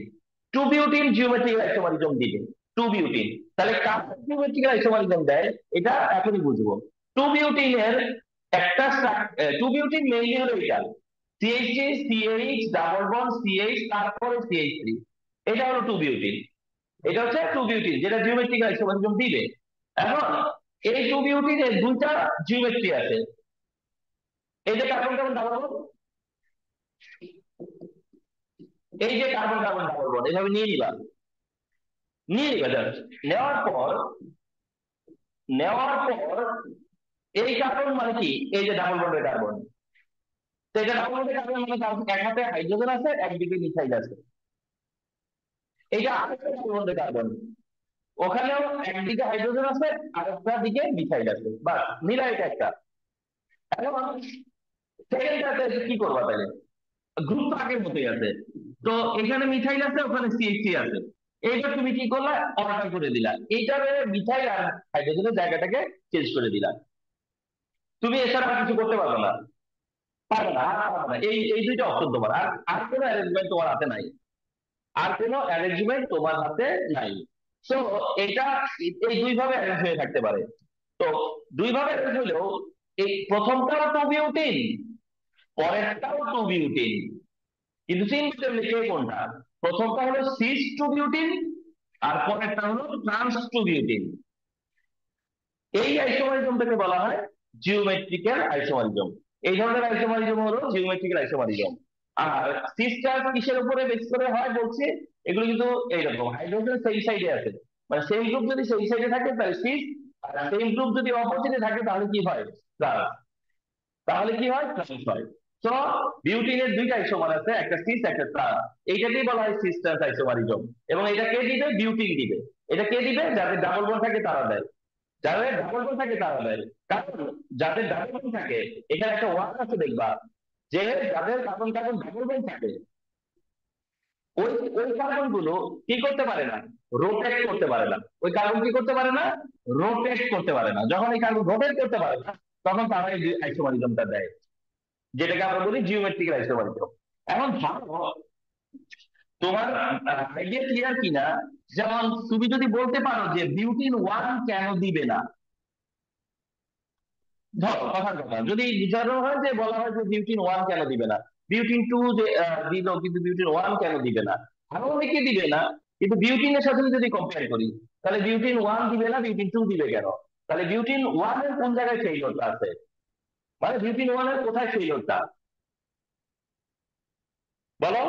Two butene geometrical isomerism দিবে, টু বিউটিন। তাহলে কার জিওমেট্রিক্যাল আইসোমারিজম দেয় এটা এখনই বুঝবো। টু বিউটিনের একটা টু বিউটিন মেইনলি হলো এটা, CH CH double bond CH তারপরে সিএইচ থ্রি, এটা হলো টু বিউটিন। এটা হচ্ছে টু বিউটিন যেটা জিওমেট্রিক্যাল আইসোমারিজম দিবে। এখন এই টু বিউটিনের দুইটা জিওমেট্রি আছে। এই যে কার্বন কার্বন ডাবল বন্ড, এই যে কার্বন কার্বন ডাবল বন্ড, এভাবে নিয়ে নিবা, নিয়ে নিবা জাস্ট। নেওয়ার পর এই কার্বন মানে কি? এই যে ডাবল বন্ডের কার্বন। তো এটা ডাবল বন্ডের কার্বন মানে এক হাতে হাইড্রোজেন আছে, একদিকে মিথাইল আছে। এইটা আরেকটা ডাবল বন্ডের কার্বন, ওখানেও একদিকে হাইড্রোজেন আছে আর একটা দিকে মিথাইল আছে, বাস মিলা এটা একটা। এখন সেকেন্ডটাতে কি করবা তাহলে? গ্রুপ তো আগের মতোই আছে, তো এখানে মিথাইল আছে ওখানে সিএইচসি আছে, এইটা তুমি কি করলা? অর্ডার করে দিলা, এইটারে মিথাইল আর হাইড্রোজেনের জায়গাটাকে চেঞ্জ করে দিলা। তুমি এছাড়া আর কিছু করতে পারবে না, পারবে না, আর পারবে না। এই এই দুইটা অপশন তোমার, আর আর কোনো অ্যারেঞ্জমেন্ট তোমার হাতে নাই, আর কোনো অ্যারেঞ্জমেন্ট তোমার হাতে নাই। তো এটা এই দুই ভাবে অ্যারেঞ্জ হয়ে থাকতে পারে। তো দুই ভাবে অ্যারেঞ্জ হলেও এই প্রথমটাও টু বিউটিন, পরেরটাও টু বিউটিন, কিন্তু চিন্তা লিখে কোনটা? প্রথমটা হলো সিস টু বিউটিন আর পরেরটা হলো ট্রান্স টু বিউটিন। এই আইসোমারিজমটাকে বলা হয় জিওমেট্রিক্যাল আইসোমারিজম। এই ধরনের আইসোমারিজম হলো জিওমেট্রিক্যাল আইসোমারিজম। আর সিস চার্জ কিসের উপরে বেস করে হয় বলছি? এগুলো কিন্তু এইরকম, হাইড্রোজেন সেই সাইডে আছে, মানে সেম গ্রুপ যদি সেই সাইডে থাকে তাহলে সিস, আর সেম গ্রুপ যদি অপোজিটে থাকে তাহলে কি হয়? প্লাস। তাহলে কি হয়, ট্রান্স হয়। তো বিউটিনের দুইটা আইসোমার আছে, একটা সিস একটা ট্রান্স। এইটাকেই বলা হয় সিস ট্রান্স আইসোমারিজম। এবং এটা কে দিবে, বিউটিন দিবে। এটা কে দিবে, যাদের ডাবল বন্ড থাকে তারা দেয়। যাদের ডাবল বন্ড থাকে তারা দেয়। কারণ যাদের ডাবল বন্ড থাকে, এখানে একটা ওয়ার্ড আছে দেখবা, যে যাদের কার্বন কার্বন ডাবল বন্ড থাকে, ওই ওই কার্বন গুলো কি করতে পারে না, রোটেট করতে পারে না। ওই কার্বন কি করতে পারে না, রোটেট করতে পারে না। যখন এই কার্বন রোটেট করতে পারে না, তখন তারা এই আইসোমারিজমটা দেয়, যেটাকে আমরা বলি জিওমেট্রিক্যাল আইসোমারিজম। এখন ভালো, তোমার আইডিয়া ক্লিয়ার কিনা? যেমন তুমি যদি বলতে পারো যে বিউটিন ওয়ান কেন দিবে না, ধরো কথার কথা, যদি বোঝানো হয় যে বলা হয় যে বিউটিন ওয়ান কেন দিবে না, বিউটিন টু যে দিল কিন্তু বিউটিন ওয়ান কেন দিবে না, আরো অনেকে দিবে না। কিন্তু বিউটিনের সাথে যদি কম্পেয়ার করি, তাহলে বিউটিন ওয়ান দিবে না, বিউটিন টু দিবে কেন? তাহলে বিউটিন ওয়ান এর কোন জায়গায় ফেইলিওরটা আছে, মানে বিউটিন ওয়ান এর কোথায় ফেইলিওরটা, বলো?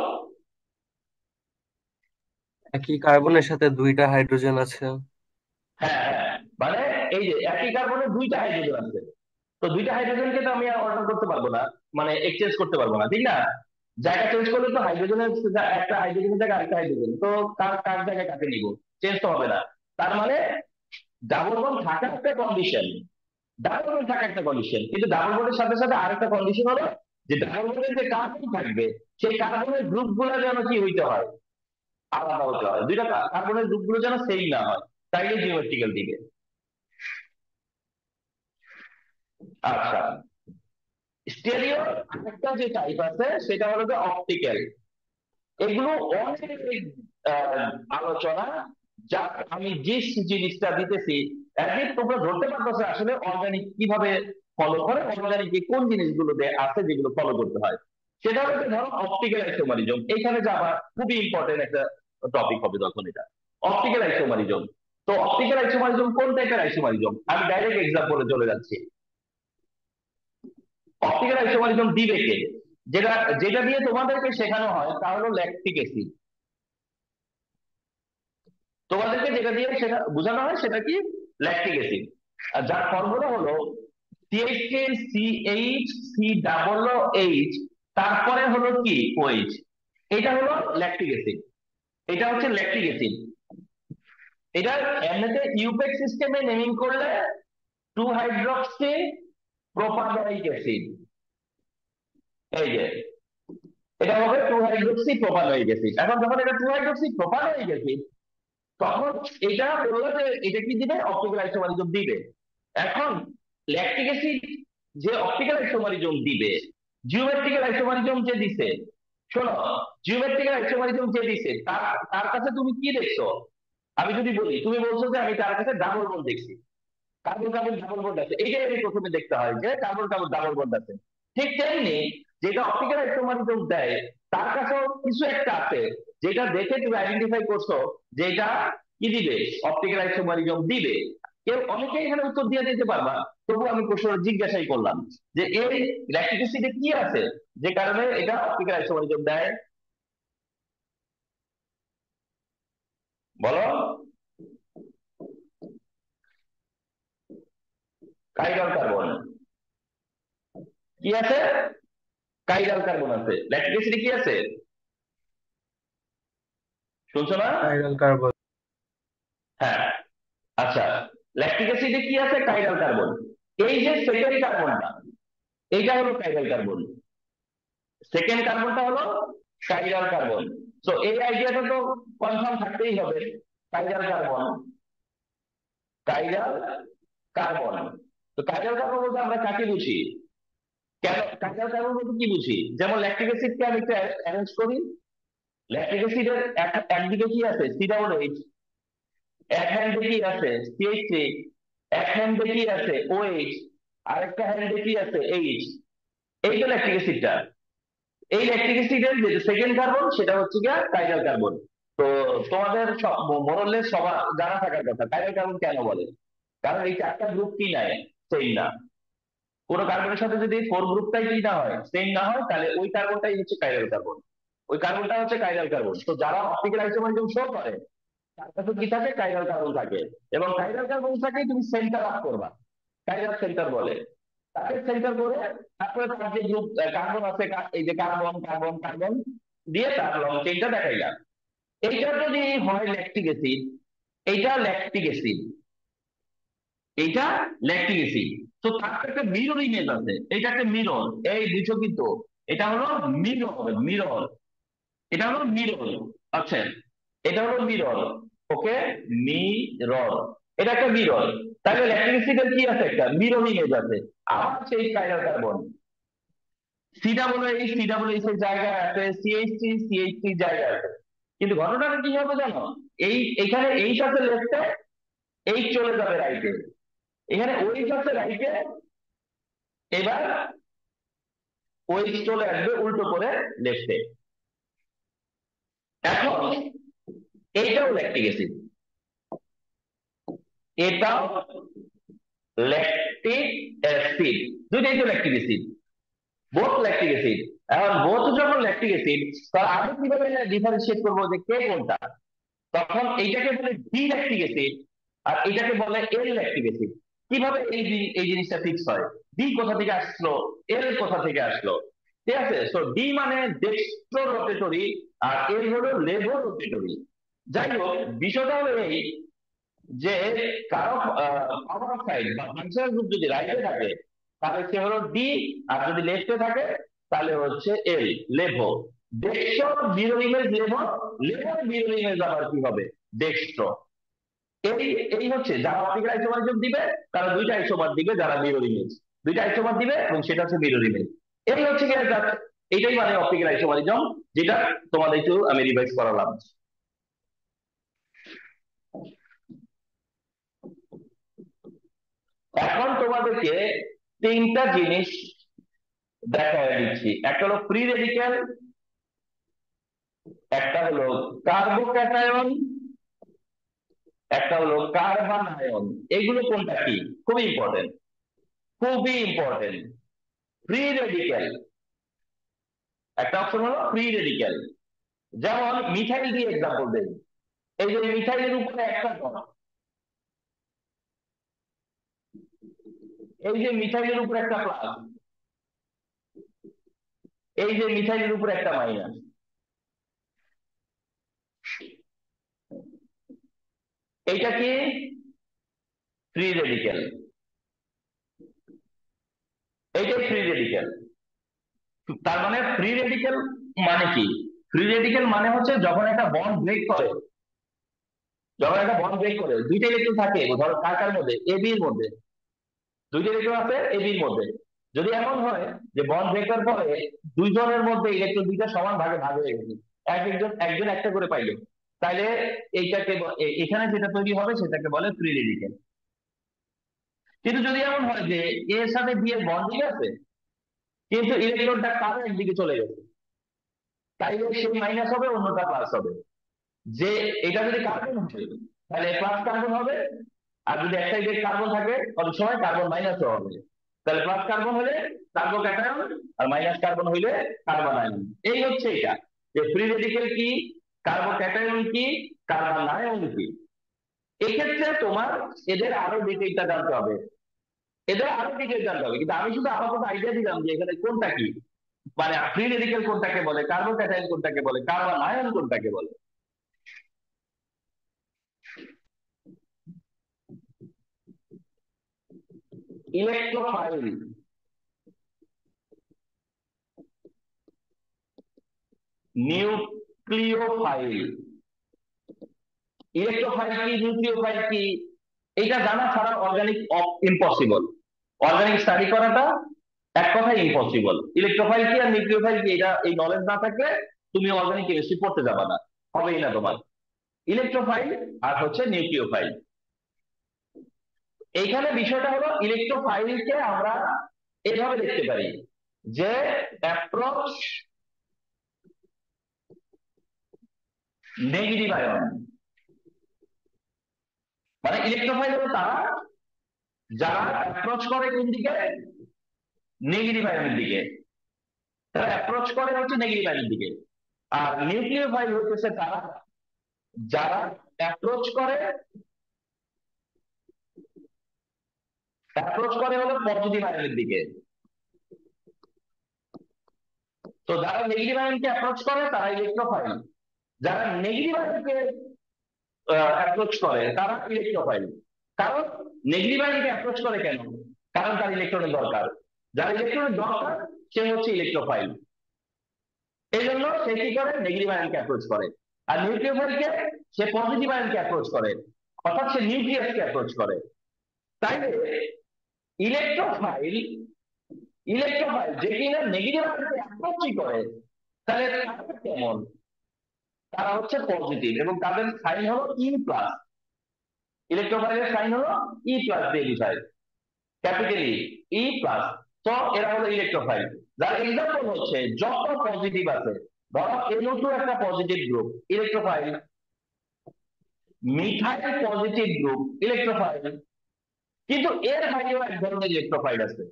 একই কার্বনের সাথে দুইটা হাইড্রোজেন আছে। হ্যাঁ হ্যাঁ, মানে এই যে একই কার্বনের দুইটা হাইড্রোজেন আছে, তো দুইটা হাইড্রোজেনকে তো আমি অর্ডার করতে পারবো না, মানে এক্সচেঞ্জ করতে পারবো না, ঠিক না? জায়গা চেঞ্জ করলে তো হাইড্রোজেনের একটা হাইড্রোজেনের জায়গায় আরেকটা হাইড্রোজেন, তো কার কার জায়গায় কাকে নিব, চেঞ্জ তো হবে না। তার মানে ডাবল বন্ড থাকা একটা কন্ডিশন, ডাবল বন্ড থাকা একটা কন্ডিশন, কিন্তু ডাবল বন্ডের সাথে সাথে আরেকটা কন্ডিশন হলো যে ডাবল বন্ডের যে কার্বন থাকবে, সেই কার্বনের গ্রুপ গুলো যেন কি হইতে হয়, আলাদা হতে হয়। দুইটা কার্বনের গ্রুপ গুলো যেন সেম না হয়, তাইলে জিওমেট্রিক্যাল দিবে। আচ্ছা, স্টেরিও আরেকটা যে টাইপ আছে সেটা হলো যে অপটিক্যাল। এগুলো অনেক আলোচনা, যা আমি যে জিনিসটা দিতেছি একদিন তোমরা ধরতে পারতেছো আসলে অর্গানিক কিভাবে ফলো করে, অর্গানিক কোন জিনিসগুলো আছে যেগুলো ফলো করতে হয়। সেটা হচ্ছে ধরো অপটিক্যাল আইসোমারিজম, এখানে যাবা খুবই ইম্পর্টেন্ট একটা টপিক হবে তখন এটা, অপটিক্যাল আইসোমারিজম। তো অপটিক্যাল আইসোমারিজম কোন টাইপের আইসোমারিজম, আমি ডাইরেক্ট এক্সাম্পলে চলে যাচ্ছি। অপটিক্যাল আইসোমারিজম দিবে কে, যেটা যেটা দিয়ে তোমাদেরকে শেখানো হয় তা হলো ল্যাকটিক অ্যাসিড। তোমাদেরকে যেটা দিয়ে সেটা বোঝানো হয় সেটা কি, ল্যাকটিক অ্যাসিড। আর যার ফর্মুলা হলো CH3CH, তারপরে হলো কি OH, এটা হলো ল্যাকটিক অ্যাসিড। এটা হচ্ছে ল্যাকটিক অ্যাসিড। এটা এমনিতে ইউপেক সিস্টেমে নেমিং করলে 2 হাইড্রক্সি প্রোপানোয়িক অ্যাসিড, এই যে এটা হবে 2 হাইড্রক্সি প্রোপানোয়িক অ্যাসিড। এখন যখন এটা 2 হাইড্রক্সি প্রোপানোয়িক অ্যাসিড, তখন এটা বললো যে এটা কি দিবে, অপটিক্যাল আইসোমারিজম দিবে। এখন ল্যাকটিক অ্যাসিড যে অপটিক্যাল আইসোমারিজম দিবে, জিওমেট্রিক্যাল আইসোমারিজম যে দিছে, শোনো, জিওমেট্রিক্যাল আইসোমারিজম যে দিছে তার তার কাছে তুমি কি দেখছো? আমি যদি বলি, তুমি বলছো যে আমি তার কাছে ডাবল বন্ড দেখছি, কার্বন কার্বন ডাবল বন্ড আছে, এইটাই আমি প্রথমে দেখতে হয় যে কার্বন কার্বন ডাবল বন্ড আছে। ঠিক তেমনি যেটা অপটিক্যাল আইসোমারিজম দেয়, তার কাছেও কিছু একটা আছে যেটা দেখে তুমি আইডেন্টিফাই করছো যে এটা কি দিবে, অপটিক্যাল আইসোমারিজম দিবে। কেউ অনেকেই এখানে উত্তর দিয়ে দিতে পারবা, তবু আমি প্রশ্ন জিজ্ঞাসাই করলাম যে এই ল্যাকটিক অ্যাসিডে কি আছে যে কারণে এটা অপটিক্যাল আইসোমারিজম দেয়, বলো? কাইরাল কার্বন কি আছে, কাইরাল কার্বন আছে। ল্যাকটিক অ্যাসিডে কি আছে, শুনছো না? Chiral carbon. হ্যাঁ, আচ্ছা, ল্যাকটিক অ্যাসিডে কি আছে, কাইরাল কার্বন। এই যে সেকেন্ড কার্বনটা, এইটা হলো কাইরাল কার্বন, সেকেন্ড কার্বনটা হলো কাইরাল কার্বন। তো এই আইডিয়াটা তো কনফার্ম থাকতেই হবে, কাইরাল কার্বন, কাইরাল কার্বন। তো কাইরাল কার্বন বলতে আমরা কাকে বুঝি, কেন কাইরাল কার্বন বলতে কি বুঝি? যেমন ল্যাকটিক অ্যাসিডকে আমি একটু অ্যারেঞ্জ করি, ল্যাকটিক অ্যাসিডের একদিকে কি আছে, COOH, এক হ্যান্ডে কি আছে, CH3, এক হ্যান্ডে কি আছে, OH, আরেকটা হ্যান্ডে কি আছে, H। এই তো ল্যাকটিক অ্যাসিডটা। এই ল্যাকটিক অ্যাসিডের যে সেকেন্ড কার্বন সেটা হচ্ছে গিয়া কাইরাল কার্বন। তো তোমাদের সব মোরলে সবার জানা থাকার কথা কাইরাল কার্বন কেন বলে, কারণ এই চারটা গ্রুপ কি নাই, সেম না। কোনো কার্বনের সাথে যদি ফোর গ্রুপটাই কি না হয়, সেম না হয়, তাহলে ওই কার্বনটাই হচ্ছে কাইরাল কার্বন, ওই কার্বনটা হচ্ছে কাইরাল কার্বন। তো যারা অপটিক্যাল আইসোমারিজম শো করে তার কাছে কি থাকে, কাইরাল কার্বন থাকে। এবং কাইরাল কার্বন থাকে তুমি সেন্টার আপ করবা, কাইরাল সেন্টার বলে। তাকে সেন্টার করে তারপরে তার যে গ্রুপ কার্বন আছে, এই যে কার্বন কার্বন কার্বন দিয়ে তার লং চেইনটা দেখাইলাম। এইটা যদি হয় ল্যাকটিক অ্যাসিড, এইটা ল্যাকটিক অ্যাসিড, এইটা ল্যাকটিক অ্যাসিড, তো তার তো একটা মিরর ইমেজ আছে, এটা একটা মিরর, এই বুঝছো কিন্তু, এটা হলো মিরর, মিরর, এটা হলো মিরর। আচ্ছা, এটা হলো মিরর, ওকে, মিরর, এটা একটা মিরর। তাহলে ল্যাকটিক অ্যাসিডের কি আছে, একটা মিরর ইমেজ আছে। আবার সেই কাইরাল কার্বন COOH, COOH এর জায়গায় আছে, CH3 জায়গায় আছে। কিন্তু ঘটনাটা কি হবে জানো, এইখানে এইচ আছে লেফটে, এইচ চলে যাবে রাইটে, এখানে ওইচ আছে রাইটে, এবার ওইচ চলে আসবে উল্টো করে লেফটে। এখন এইটাও ল্যাকটিক অ্যাসিড, এটাও ল্যাকটিক অ্যাসিড, দুইটাই তো lactic acid, both lactic acid. এখন বোথ যখন ল্যাকটিক অ্যাসিড, তার আগে কিভাবে ডিফারেন্সিয়েট করবো যে কে কোনটা, তখন এইটাকে বলে ডি ল্যাকটিক অ্যাসিড আর এটাকে বলে এল ল্যাকটিক অ্যাসিড। কিভাবে এই জিনিসটা ফিক্স হয়, ডি কোথা থেকে আসলো, এল কোথা থেকে আসলো, ঠিক আছে? সো ডি মানে ডেক্সট্রো রোটেটরি আর এল হলো লেভো রোটেটরি। যাই হোক, বিষয়টা হলো এই যে কারো পাওয়ার সাইড বা ফাংশনাল গ্রুপ যদি রাইটে থাকে তাহলে সে হলো ডি, আর যদি লেফটে থাকে তাহলে হচ্ছে L, levo. Dextro mirror image levo, লেভোর মিরর ইমেজ আবার কি হবে, ডেক্সট্রো। এই এই হচ্ছে যারা অপটিক্যাল আইসোমারিজম দিবে তারা দুইটা আইসোমার দিবে, যারা মিরর ইমেজ দুইটা আইসোমার দিবে এবং সেটা হচ্ছে মিরর ইমেজ। এই হচ্ছে কি এইটাই মানে অপটিক্যাল আইসোমারিজম, যেটা তোমাদের একটু আমি রিভাইজ করালাম। এখন তোমাদেরকে তিনটা জিনিস দেখা দিচ্ছি, একটা হলো ফ্রি রেডিক্যাল, একটা হলো কার্বোক্যাটায়ন, একটা হলো কার্বন আয়ন। এগুলো কোনটা কি, খুবই ইম্পর্টেন্ট, খুবই ইম্পর্টেন্ট। ফ্রি রেডিক্যাল, একটা অপশন হলো ফ্রি রেডিক্যাল, যেমন মিথাইল দিয়ে এক্সাম্পল দেই। এই যে মিথাইলের উপরে একটা ডট, এই যে মিথাইলের উপরে একটা প্লাস, এই যে মিথাইলের উপরে একটা মাইনাস, এইটা কি ফ্রি রেডিক্যাল, এইটাই ফ্রি রেডিক্যাল। তার মানে ফ্রি রেডিক্যাল মানে কি, ফ্রি রেডিক্যাল মানে হচ্ছে যখন একটা বন্ড ব্রেক করে, যখন একটা বন্ড ব্রেক করে দুইটা ইলেকট্রন থাকে, ধরো কার কার মধ্যে, এবি এর মধ্যে দুইটা ইলেকট্রন আছে, এবি এর মধ্যে। যদি এমন হয় যে বন্ড ব্রেকের পরে দুইজনের মধ্যে ইলেকট্রন দুইটা সমান ভাগে ভাগ হয়ে গেছে, একজন একজন একটা করে পাইলো, তাহলে এইটাকে এখানে যেটা তৈরি হবে সেটাকে বলে ফ্রি রেডিক্যাল। কিন্তু যদি এমন হয় যে এর সাথে বি এর বন্ডিং আছে কিন্তু ইলেকট্রনটা কারো একদিকে চলে গেছে, তাইলে সেই মাইনাস হবে, অন্যটা প্লাস হবে। যে এটা যদি কার্বন হয় তাহলে প্লাস কার্বন হবে, আর যদি একটা সাইডে কার্বন থাকে অনেক সময় কার্বন মাইনাস হবে, তাহলে প্লাস কার্বন হলে কার্বোক্যাটায়ন আর মাইনাস কার্বন হইলে কার্বন আয়ন। এই হচ্ছে এটা যে ফ্রি রেডিক্যাল কি, কার্বোক্যাটায়ন কি, কার্বন আয়ন কি। এক্ষেত্রে তোমার এদের আরো ডিটেইলটা জানতে হবে, এদের আরো ডিটেইল জানতে হবে, কিন্তু আমি শুধু আপাতত আইডিয়া দিলাম যে এখানে কোনটা কি, মানে ফ্রি রেডিক্যাল কোনটাকে বলে, কার্বোক্যাটায়ন কোনটাকে বলে, কার্বন আয়ন কোনটাকে বলে। ইলেকট্রোফাইল, নিউক্লিওফাইল, ইলেকট্রোফাইল কি, নিউক্লিওফাইল কি, এটা জানা ছাড়া অর্গানিক ইম্পসিবল, অর্গানিক স্টাডি করাটা এক কথায় ইম্পসিবল। ইলেকট্রোফাইল কি আর নিউক্লিওফাইল কি, এটা এই নলেজ না থাকলে তুমি অর্গানিক কেমিস্ট্রি পড়তে যাবে না, হবেই না তোমার। ইলেকট্রোফাইল আর হচ্ছে নিউক্লিওফাইল। এইখানে বিষয়টা হলো ইলেকট্রোফাইলকে আমরা এভাবে দেখতে পারি যে অ্যাপ্রোচ নেগেটিভ আয়ন, মানে ইলেকট্রোফাইল হলো তারা যারা অ্যাপ্রোচ করে কোন দিকে, নেগেটিভ আয়নের দিকে, তারা অ্যাপ্রোচ করে হচ্ছে নেগেটিভ আয়নের দিকে। আর নিউক্লিওফাইল হচ্ছে তারা যারা অ্যাপ্রোচ করে অ্যাপ্রোচ করে হলো পজিটিভ আয়নের দিকে। তো যারা নেগেটিভ আয়নকে অ্যাপ্রোচ করে তারা ইলেকট্রোফাইল, যারা নেগেটিভ আয়নকে অ্যাপ্রোচ করে তারা ইলেকট্রোফাইল। কারণ নেগেটিভ আয়নকে অ্যাপ্রোচ করে কেন? কারণ তার ইলেকট্রনের দরকার। যার ইলেকট্রনের দরকার সে হচ্ছে ইলেকট্রোফাইল। এই জন্য সে কি করে? নেগেটিভ আয়নকে অ্যাপ্রোচ করে। আর নিউক্লিওফাইলকে সে পজিটিভ আয়নকে অ্যাপ্রোচ করে, অর্থাৎ সে নিউক্লিয়াসকে অ্যাপ্রোচ করে। তাই ইলেকট্রোফাইল ইলেকট্রোফাইল যে কিনা নেগেটিভ আয়নকে অ্যাপ্রোচই করে, তাহলে তারা কেমন? তারা হচ্ছে পজিটিভ এবং তাদের সাইন হলো E+। ইলেকট্রোফাইলের সাইন হলো E+ দিয়ে বোঝায়, ক্যাপিটাল E+। তো এরা হলো ইলেকট্রোফাইল। যার এক্সাম্পল হচ্ছে যত পজিটিভ আছে, ধরো NO2 একটা positive group, electrophile. Methyl positive group, electrophile. কিন্তু এর বাইরেও এক ধরনের ইলেকট্রোফাইল আছে,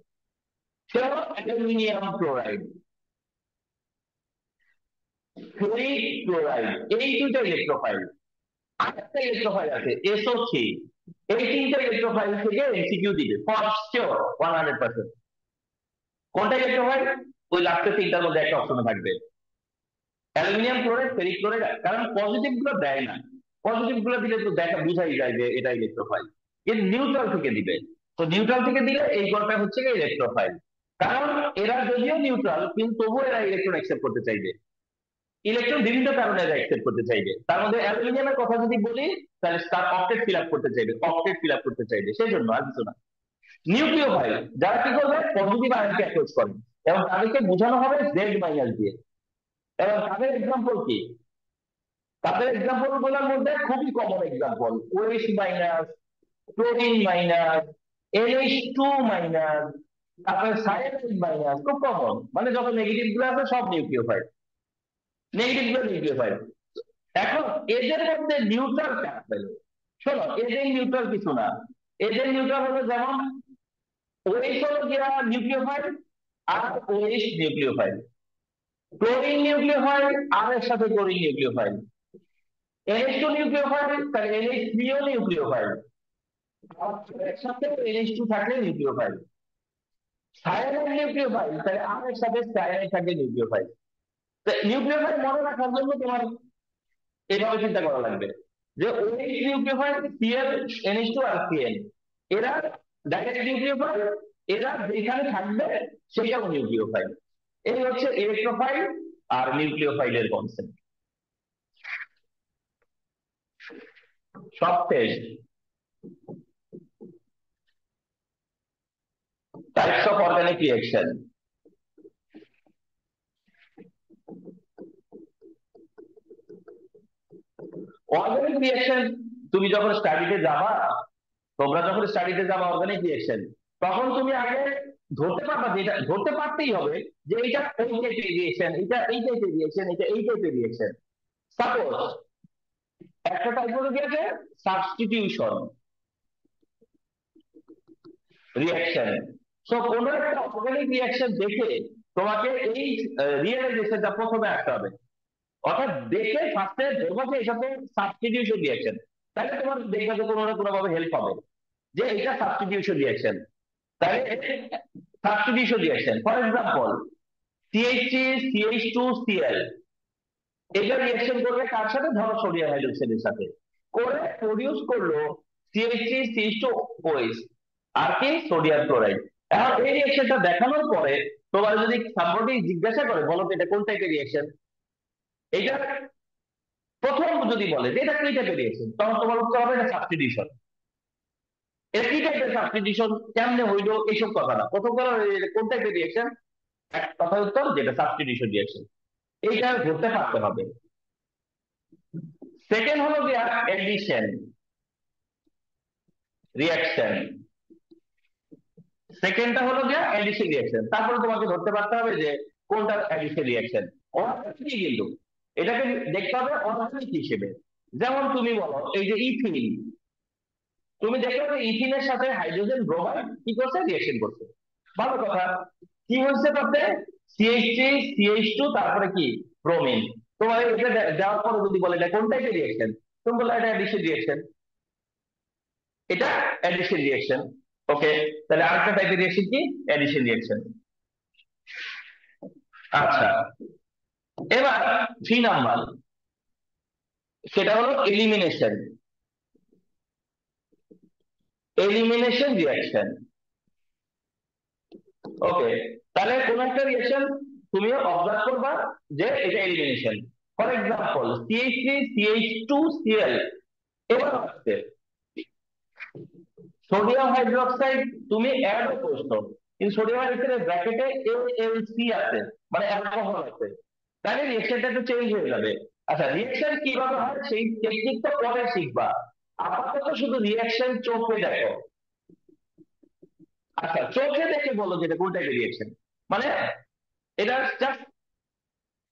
সে হলো অ্যালুমিনিয়াম ক্লোরাইড, ফেরিক ক্লোরাইড। এই দুটো ইলেকট্রোফাইল। আরেকটা ইলেকট্রোফাইল আছে SO3। এই তিনটা ইলেকট্রোফাইল থেকে এমসিকিউ দিবে ফর শিওর 100%। কোনটা ইলেকট্রোফাইল? ওই লাস্টের তিনটার মধ্যে একটা অপশনে থাকবে, অ্যালুমিনিয়াম ক্লোরাইড, ফেরিক ক্লোরাইড। কারণ পজিটিভ গুলো দেয় না, পজিটিভ গুলো দিলে তো দেখা বুঝাই যায় যে এটা ইলেকট্রোফাইল। কিন্তু নিউট্রাল থেকে দিবে, তো নিউট্রাল থেকে দিলে এই গড়টা হচ্ছে ইলেকট্রোফাইল। কারণ এরা যদিও নিউট্রাল কিন্তু তবুও এরা ইলেকট্রন অ্যাকসেপ্ট করতে চাইবে। ইলেকট্রন বিভিন্ন কারণে এরা অ্যাকসেপ্ট করতে চাইবে। তার মধ্যে অ্যালুমিনিয়ামের কথা যদি বলি তাহলে তার অক্টেট ফিল আপ করতে চাইবে, অক্টেট ফিল আপ করতে চাইবে, সেই জন্য আর কিছু না। নিউক্লিওফাইল যারা কি করবে? পজিটিভ আয়নকে অ্যাপ্রোচ করে এবং তাদেরকে বোঝানো হবে Z- দিয়ে। এবং তাদের এক্সাম্পল কি? তাদের এক্সাম্পল গুলোর মধ্যে খুবই common example OH-, chlorine-, NH2-, তারপরে সায়ানাইড-, খুব কমন। মানে যত নেগেটিভ গুলো আছে সব নিউক্লিওফাইল, নেগেটিভ গুলো নিউক্লিওফাইল। এখন এদের মধ্যে নিউট্রাল কারা পেল? শোনো, এদের নিউট্রাল কিছু না। এদের নিউট্রাল হলো যেমন OH হলো গিয়া নিউক্লিওফাইল আর OH নিউক্লিওফাইল, ক্লোরিন নিউক্লিওফাইল আর এর সাথে ক্লোরিন নিউক্লিওফাইল, NH2 নিউক্লিওফাইল তাহলে NH3 নিউক্লিওফাইল, এর সাথে NH2 থাকলে নিউক্লিওফাইল। সায়ানাইড নিউক্লিওফাইল তাহলে আর এর সাথে সায়ানাইড থাকলে নিউক্লিওফাইল। তো নিউক্লিওফাইল মনে রাখার জন্য তোমার এভাবে চিন্তা করা লাগবে যে OH নিউক্লিওফাইল, Cl, NH2 আর Cl, এরা ডাইরেক্ট নিউক্লিওফাইল, এরা যেখানে থাকবে সেটাও নিউক্লিওফাইল। এই হচ্ছে ইলেকট্রোফাইল আর নিউক্লিওফাইলের কনসেপ্ট। সব test types of organic reaction. Organic reaction তুমি যখন স্টাডিতে যাবা, তোমরা যখন স্টাডিতে যাবা অর্গানিক রিঅ্যাকশন, তখন তুমি আগে ধরতে পারবা, যেটা ধরতে পারতেই হবে যে এটা এই টাইপের রিঅ্যাকশন, এটা এই টাইপের রিঅ্যাকশন, এটা এই টাইপের রিঅ্যাকশন। সাপোজ একটা টাইপ হলো কি আছে সাবস্টিটিউশন রিঅ্যাকশন। সো কোন একটা অর্গানিক রিঅ্যাকশন দেখে তোমাকে এই রিয়েলাইজেশনটা প্রথমে আসতে হবে, অর্থাৎ দেখে ফার্স্টে ধরবো যে এটা তো সাবস্টিটিউশন রিঅ্যাকশন। তাহলে তোমার দেখবে যে কোনো না কোনো ভাবে হেল্প হবে যে এটা সাবস্টিটিউশন রিঅ্যাকশন। তাহলে substitution reaction for example CH3 CH2 Cl, এটা রিঅ্যাকশন করবে কার সাথে? ধরো সোডিয়াম হাইড্রোক্সাইডের সাথে, করে প্রডিউস করলো CH3 CH2OH আর কি সোডিয়াম ক্লোরাইড। এখন এই রিঅ্যাকশনটা দেখানোর পরে তোমার যদি সাম্প্রতি জিজ্ঞাসা করে বলো তো এটা কোন টাইপের রিঅ্যাকশন, এটা প্রথম যদি বলে যে এটা কি টাইপের রিঅ্যাকশন, তখন তোমার উত্তর হবে এটা সাবস্টিটিউশন। এটা কি টাইপের সাবস্টিটিউশন, কেমনে হইলো, এইসব কথা না। প্রথম কথা কোন টাইপের রিঅ্যাকশন, এক কথা উত্তর যেটা সাবস্টিটিউশন রিঅ্যাকশন, এইটা ধরতে পারতে হবে। সেকেন্ড হলো গিয়া এডিশন রিঅ্যাকশন, সেকেন্ডটা হলো গিয়া এডিশন রিঅ্যাকশন। তারপরে তোমাকে ধরতে পারতে হবে যে কোনটা এডিশন রিঅ্যাকশন। অর্গানিক কিন্তু এটাকে দেখতে হবে অর্গানিক হিসেবে। যেমন তুমি বলো এই যে ইথিন, তুমি দেখো যে ইথিনের সাথে হাইড্রোজেন ব্রোমাইড কি করছে? রিঅ্যাকশন করছে, ভালো কথা। কি হচ্ছে তাতে? CH3 CH2 তারপরে কি ব্রোমিন। তোমার এটা দেওয়ার পরে যদি বলে এটা কোন টাইপের রিঅ্যাকশন, তুমি বললে এটা অ্যাডিশন রিঅ্যাকশন, এটা অ্যাডিশন রিঅ্যাকশন। ওকে, তাহলে আরেকটা টাইপের রিয়েকশন কি, অ্যাডিশন রিয়েকশন। আচ্ছা, এবার 3 নাম্বার, সেটা হলো এলিমিনেশন। Elimination reaction. ওকে, তাহলে কোন একটা রিয়েকশন তুমি অবজার্ভ করবা যে এটা elimination. For example CH3 CH2Cl, এবার হচ্ছে সোডিয়াম হাইড্রোক্সাইড তুমি অ্যাডও করছো, কিন্তু সোডিয়াম হাইড্রোক্সাইডের ব্র্যাকেটে AlC আছে, মানে অ্যালকোহল আছে, তাহলে রিয়েকশনটা একটু চেঞ্জ হয়ে যাবে। আচ্ছা, রিয়েকশন কিভাবে হয় সেই টেকনিকটা পরে শিখবা, আপাতত শুধু রিয়েকশন চোখে দেখো। আচ্ছা, চোখে দেখে বলো যেটা কোন টাইপের রিয়েকশন, মানে এটা জাস্ট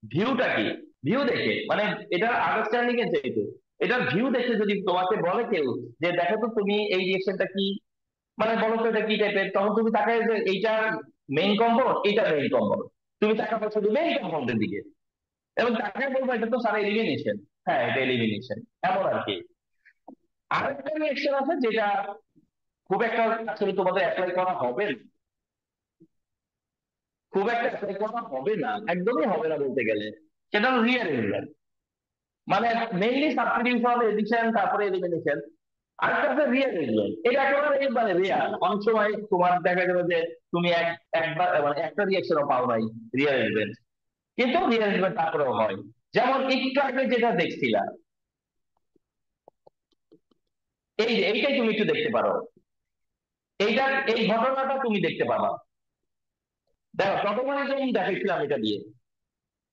ভিউটা কি, ভিউ দেখে, মানে এটা আন্ডারস্ট্যান্ডিং এর চাইতে এটার ভিউ দেখে যদি তোমাকে বলে কেউ যে দেখো তো তুমি এই রিয়েকশনটা কি, মানে বলো তো এটা কি টাইপের, তখন তুমি তাকে যে এইটা মেইন কম্পাউন্ড, এইটা মেইন কম্পাউন্ড, তুমি তাকাবো শুধু মেইন কম্পাউন্ডের দিকে এবং তাকে বলবো এটা তো স্যার এলিমিনেশন, হ্যাঁ এটা এলিমিনেশন, এমন আর কি। আরেকটা রিয়েকশন আছে যেটা খুব একটা আসলে তোমাদের অ্যাপ্লাই করা হবে না, খুব একটা অ্যাপ্লাই করা হবে না, একদমই হবে না বলতে গেলে, সেটা হলো রিঅ্যারেঞ্জমেন্ট। মানে মেইনলি সাবস্টিটিউশন, এডিশন, তারপরে এলিমিনেশন। আরেকটা আছে রিঅ্যারেঞ্জমেন্ট, এটা একেবারে মানে রেয়ার, অনেক সময় তোমার দেখা যাবে যে তুমি একবার মানে একটা রিয়াকশনও পাও নাই রিঅ্যারেঞ্জমেন্ট, কিন্তু রিঅ্যারেঞ্জমেন্ট তারপরেও হয়। যেমন একটু আগে যেটা দেখছিলা, এই যে এইটাই তুমি একটু দেখতে পারো, এইটা এই ঘটনাটা তুমি দেখতে পাবা। দেখো টটোমারিজম দেখাইছিলাম এটা দিয়ে,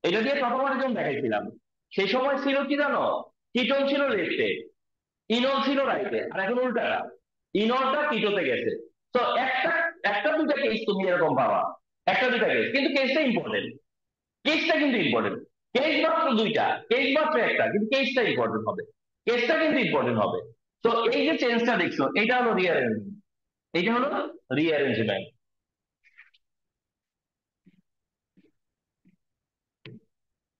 এটা দিয়ে টটোমারিজম দেখাইছিলাম। সেই সময় ছিল কি জানো, কিটোন ছিল লেফটে, ইনল ছিল রাইটে, আর এখন উল্টাটা, ইনলটা কিটোতে গেছে। তো একটা একটা দুটা কেস তুমি এরকম পাবা, একটা দুটা কেস, কিন্তু কেসটা ইম্পর্টেন্ট, কেসটা কিন্তু ইম্পর্টেন্ট। কেস মাত্র দুইটা, কেস মাত্র একটা, কিন্তু কেসটা ইম্পর্টেন্ট হবে, কেসটা কিন্তু ইম্পর্টেন্ট হবে। তো এই যে চেঞ্জটা দেখছো, এটা হলো রিঅ্যারেঞ্জমেন্ট, এইটা হলো রিঅ্যারেঞ্জমেন্ট।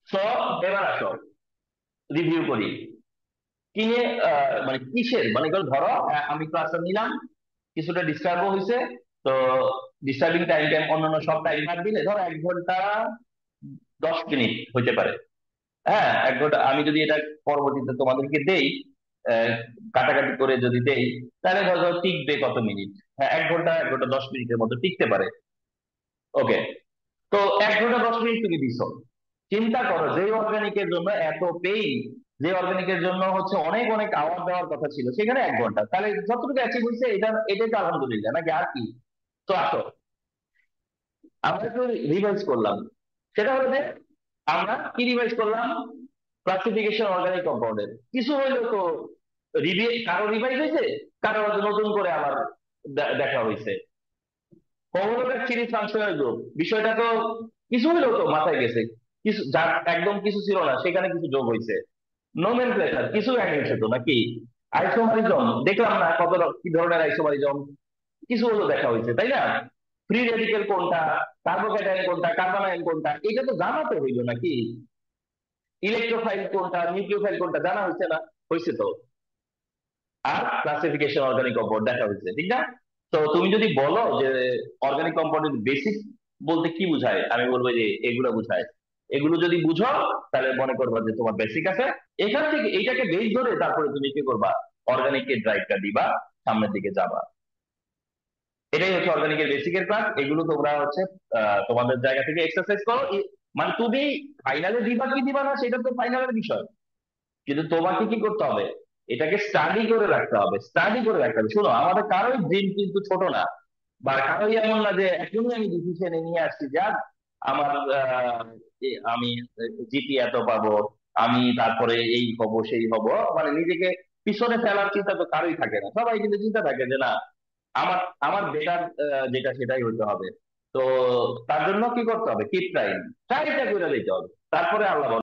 তো এবার আসো রিভিউ করি, কি নিয়ে মানে কিসের, মানে এগুলো ধরো আমি ক্লাসটা নিলাম, কিছুটা ডিস্টার্বও হয়েছে, তো ডিস্টার্বিং টাইম টাইম অন্যান্য সব টাইম বাদ দিলে ধরো 1 ঘন্টা 10 মিনিট হইতে পারে। হ্যাঁ, 1 ঘন্টা আমি যদি এটা পরবর্তীতে তোমাদেরকে দেই, আহ, কাটাকাটি করে যদি দেই, তাহলে ধরো টিকবে কত মিনিট, হ্যাঁ 1 ঘন্টা 1 ঘন্টা 10 মিনিটের মতো টিকতে পারে। ওকে, তো 1 ঘন্টা 10 মিনিট তুমি দিছো, চিন্তা করো যে অর্গানিকের জন্য এত পেইন, যে অর্গানিকের জন্য হচ্ছে অনেক অনেক আওয়ার দেওয়ার কথা ছিল, সেখানে 1 ঘন্টা, তাহলে যতটুকু অ্যাচিভ হয়েছে এটা, এটাই তো আলহামদুলিল্লাহ নাকি আর কি। তো আসো আমরা একটু রিভাইজ করলাম, সেটা হলো যে আমরা কি রিভাইজ করলাম, ক্লাসিফিকেশন অর্গানিক কম্পাউন্ডের কিছু হইলেও তো কারো রিভাইজ হয়েছে, কারো হয়তো নতুন করে আবার দেখা হয়েছে। হোমোলোগাস সিরিজ ফাংশনাল গ্রুপ বিষয়টা তো কিছু হইলেও তো মাথায় গেছে, কিছু যার একদম কিছু ছিল না সেখানে কিছু যোগ হয়েছে। নোমেনক্লেচার কিছু অ্যাড হয়েছে তো নাকি, আইসোমারিজম দেখলাম না কত কি ধরনের আইসোমারিজম, কিছু হলো দেখা হয়েছে তাই না, ফ্রি রেডিকেল কোনটা, কার্বোক্যাটায়ন কোনটা, কার্বনায়ন কোনটা, এটা তো জানাতে হইলো নাকি, ইলেকট্রোফাইল কোনটা, নিউক্লিওফাইল কোনটা জানা হয়েছে না, হয়েছে তো। আর ক্লাসিফিকেশন অর্গানিক কম্পাউন্ড দেখা হয়েছে, ঠিক না। তো তুমি যদি বলো যে অর্গানিক কম্পাউন্ডের বেসিক বলতে কি বোঝায়, আমি বলবো যে এগুলো বোঝায়। এগুলো যদি বুঝো তাহলে মনে করবা যে তোমার বেসিক আছে, এখান থেকে এইটাকে বেস ধরে তারপরে তুমি কি করবা, অর্গানিকের ড্রাইভটা দিবা, সামনের দিকে যাবা। এটাই হচ্ছে অর্গানিকের বেসিকের ক্লাস, এগুলো তোমরা হচ্ছে তোমাদের জায়গা থেকে এক্সারসাইজ করো। মানে তুমি ফাইনালে দিবা কি দিবা না সেটা তো ফাইনালের বিষয়, কিন্তু তোমাকে কি করতে হবে, এটাকে স্টাডি করে রাখতে হবে, স্টাডি করে রাখতে হবে। শোনো, আমাদের কারোই ড্রিম কিন্তু ছোট না, বা কারোই এমন না যে এখনই আমি ডিসিশনে নিয়ে আসছি যা আমার আমি জিপি এত পাবো, আমি তারপরে এই হব সেই হব, মানে নিজেকে পিছনে ফেলার চিন্তা তো কারোই থাকে না, সবাই কিন্তু চিন্তা থাকে যে না আমার আমার বেটার যেটা সেটাই হইতে হবে। তো তার জন্য কি করতে হবে, কিপ ট্রাইং, ট্রাইটা করে দিতে হবে, তারপরে আল্লাহ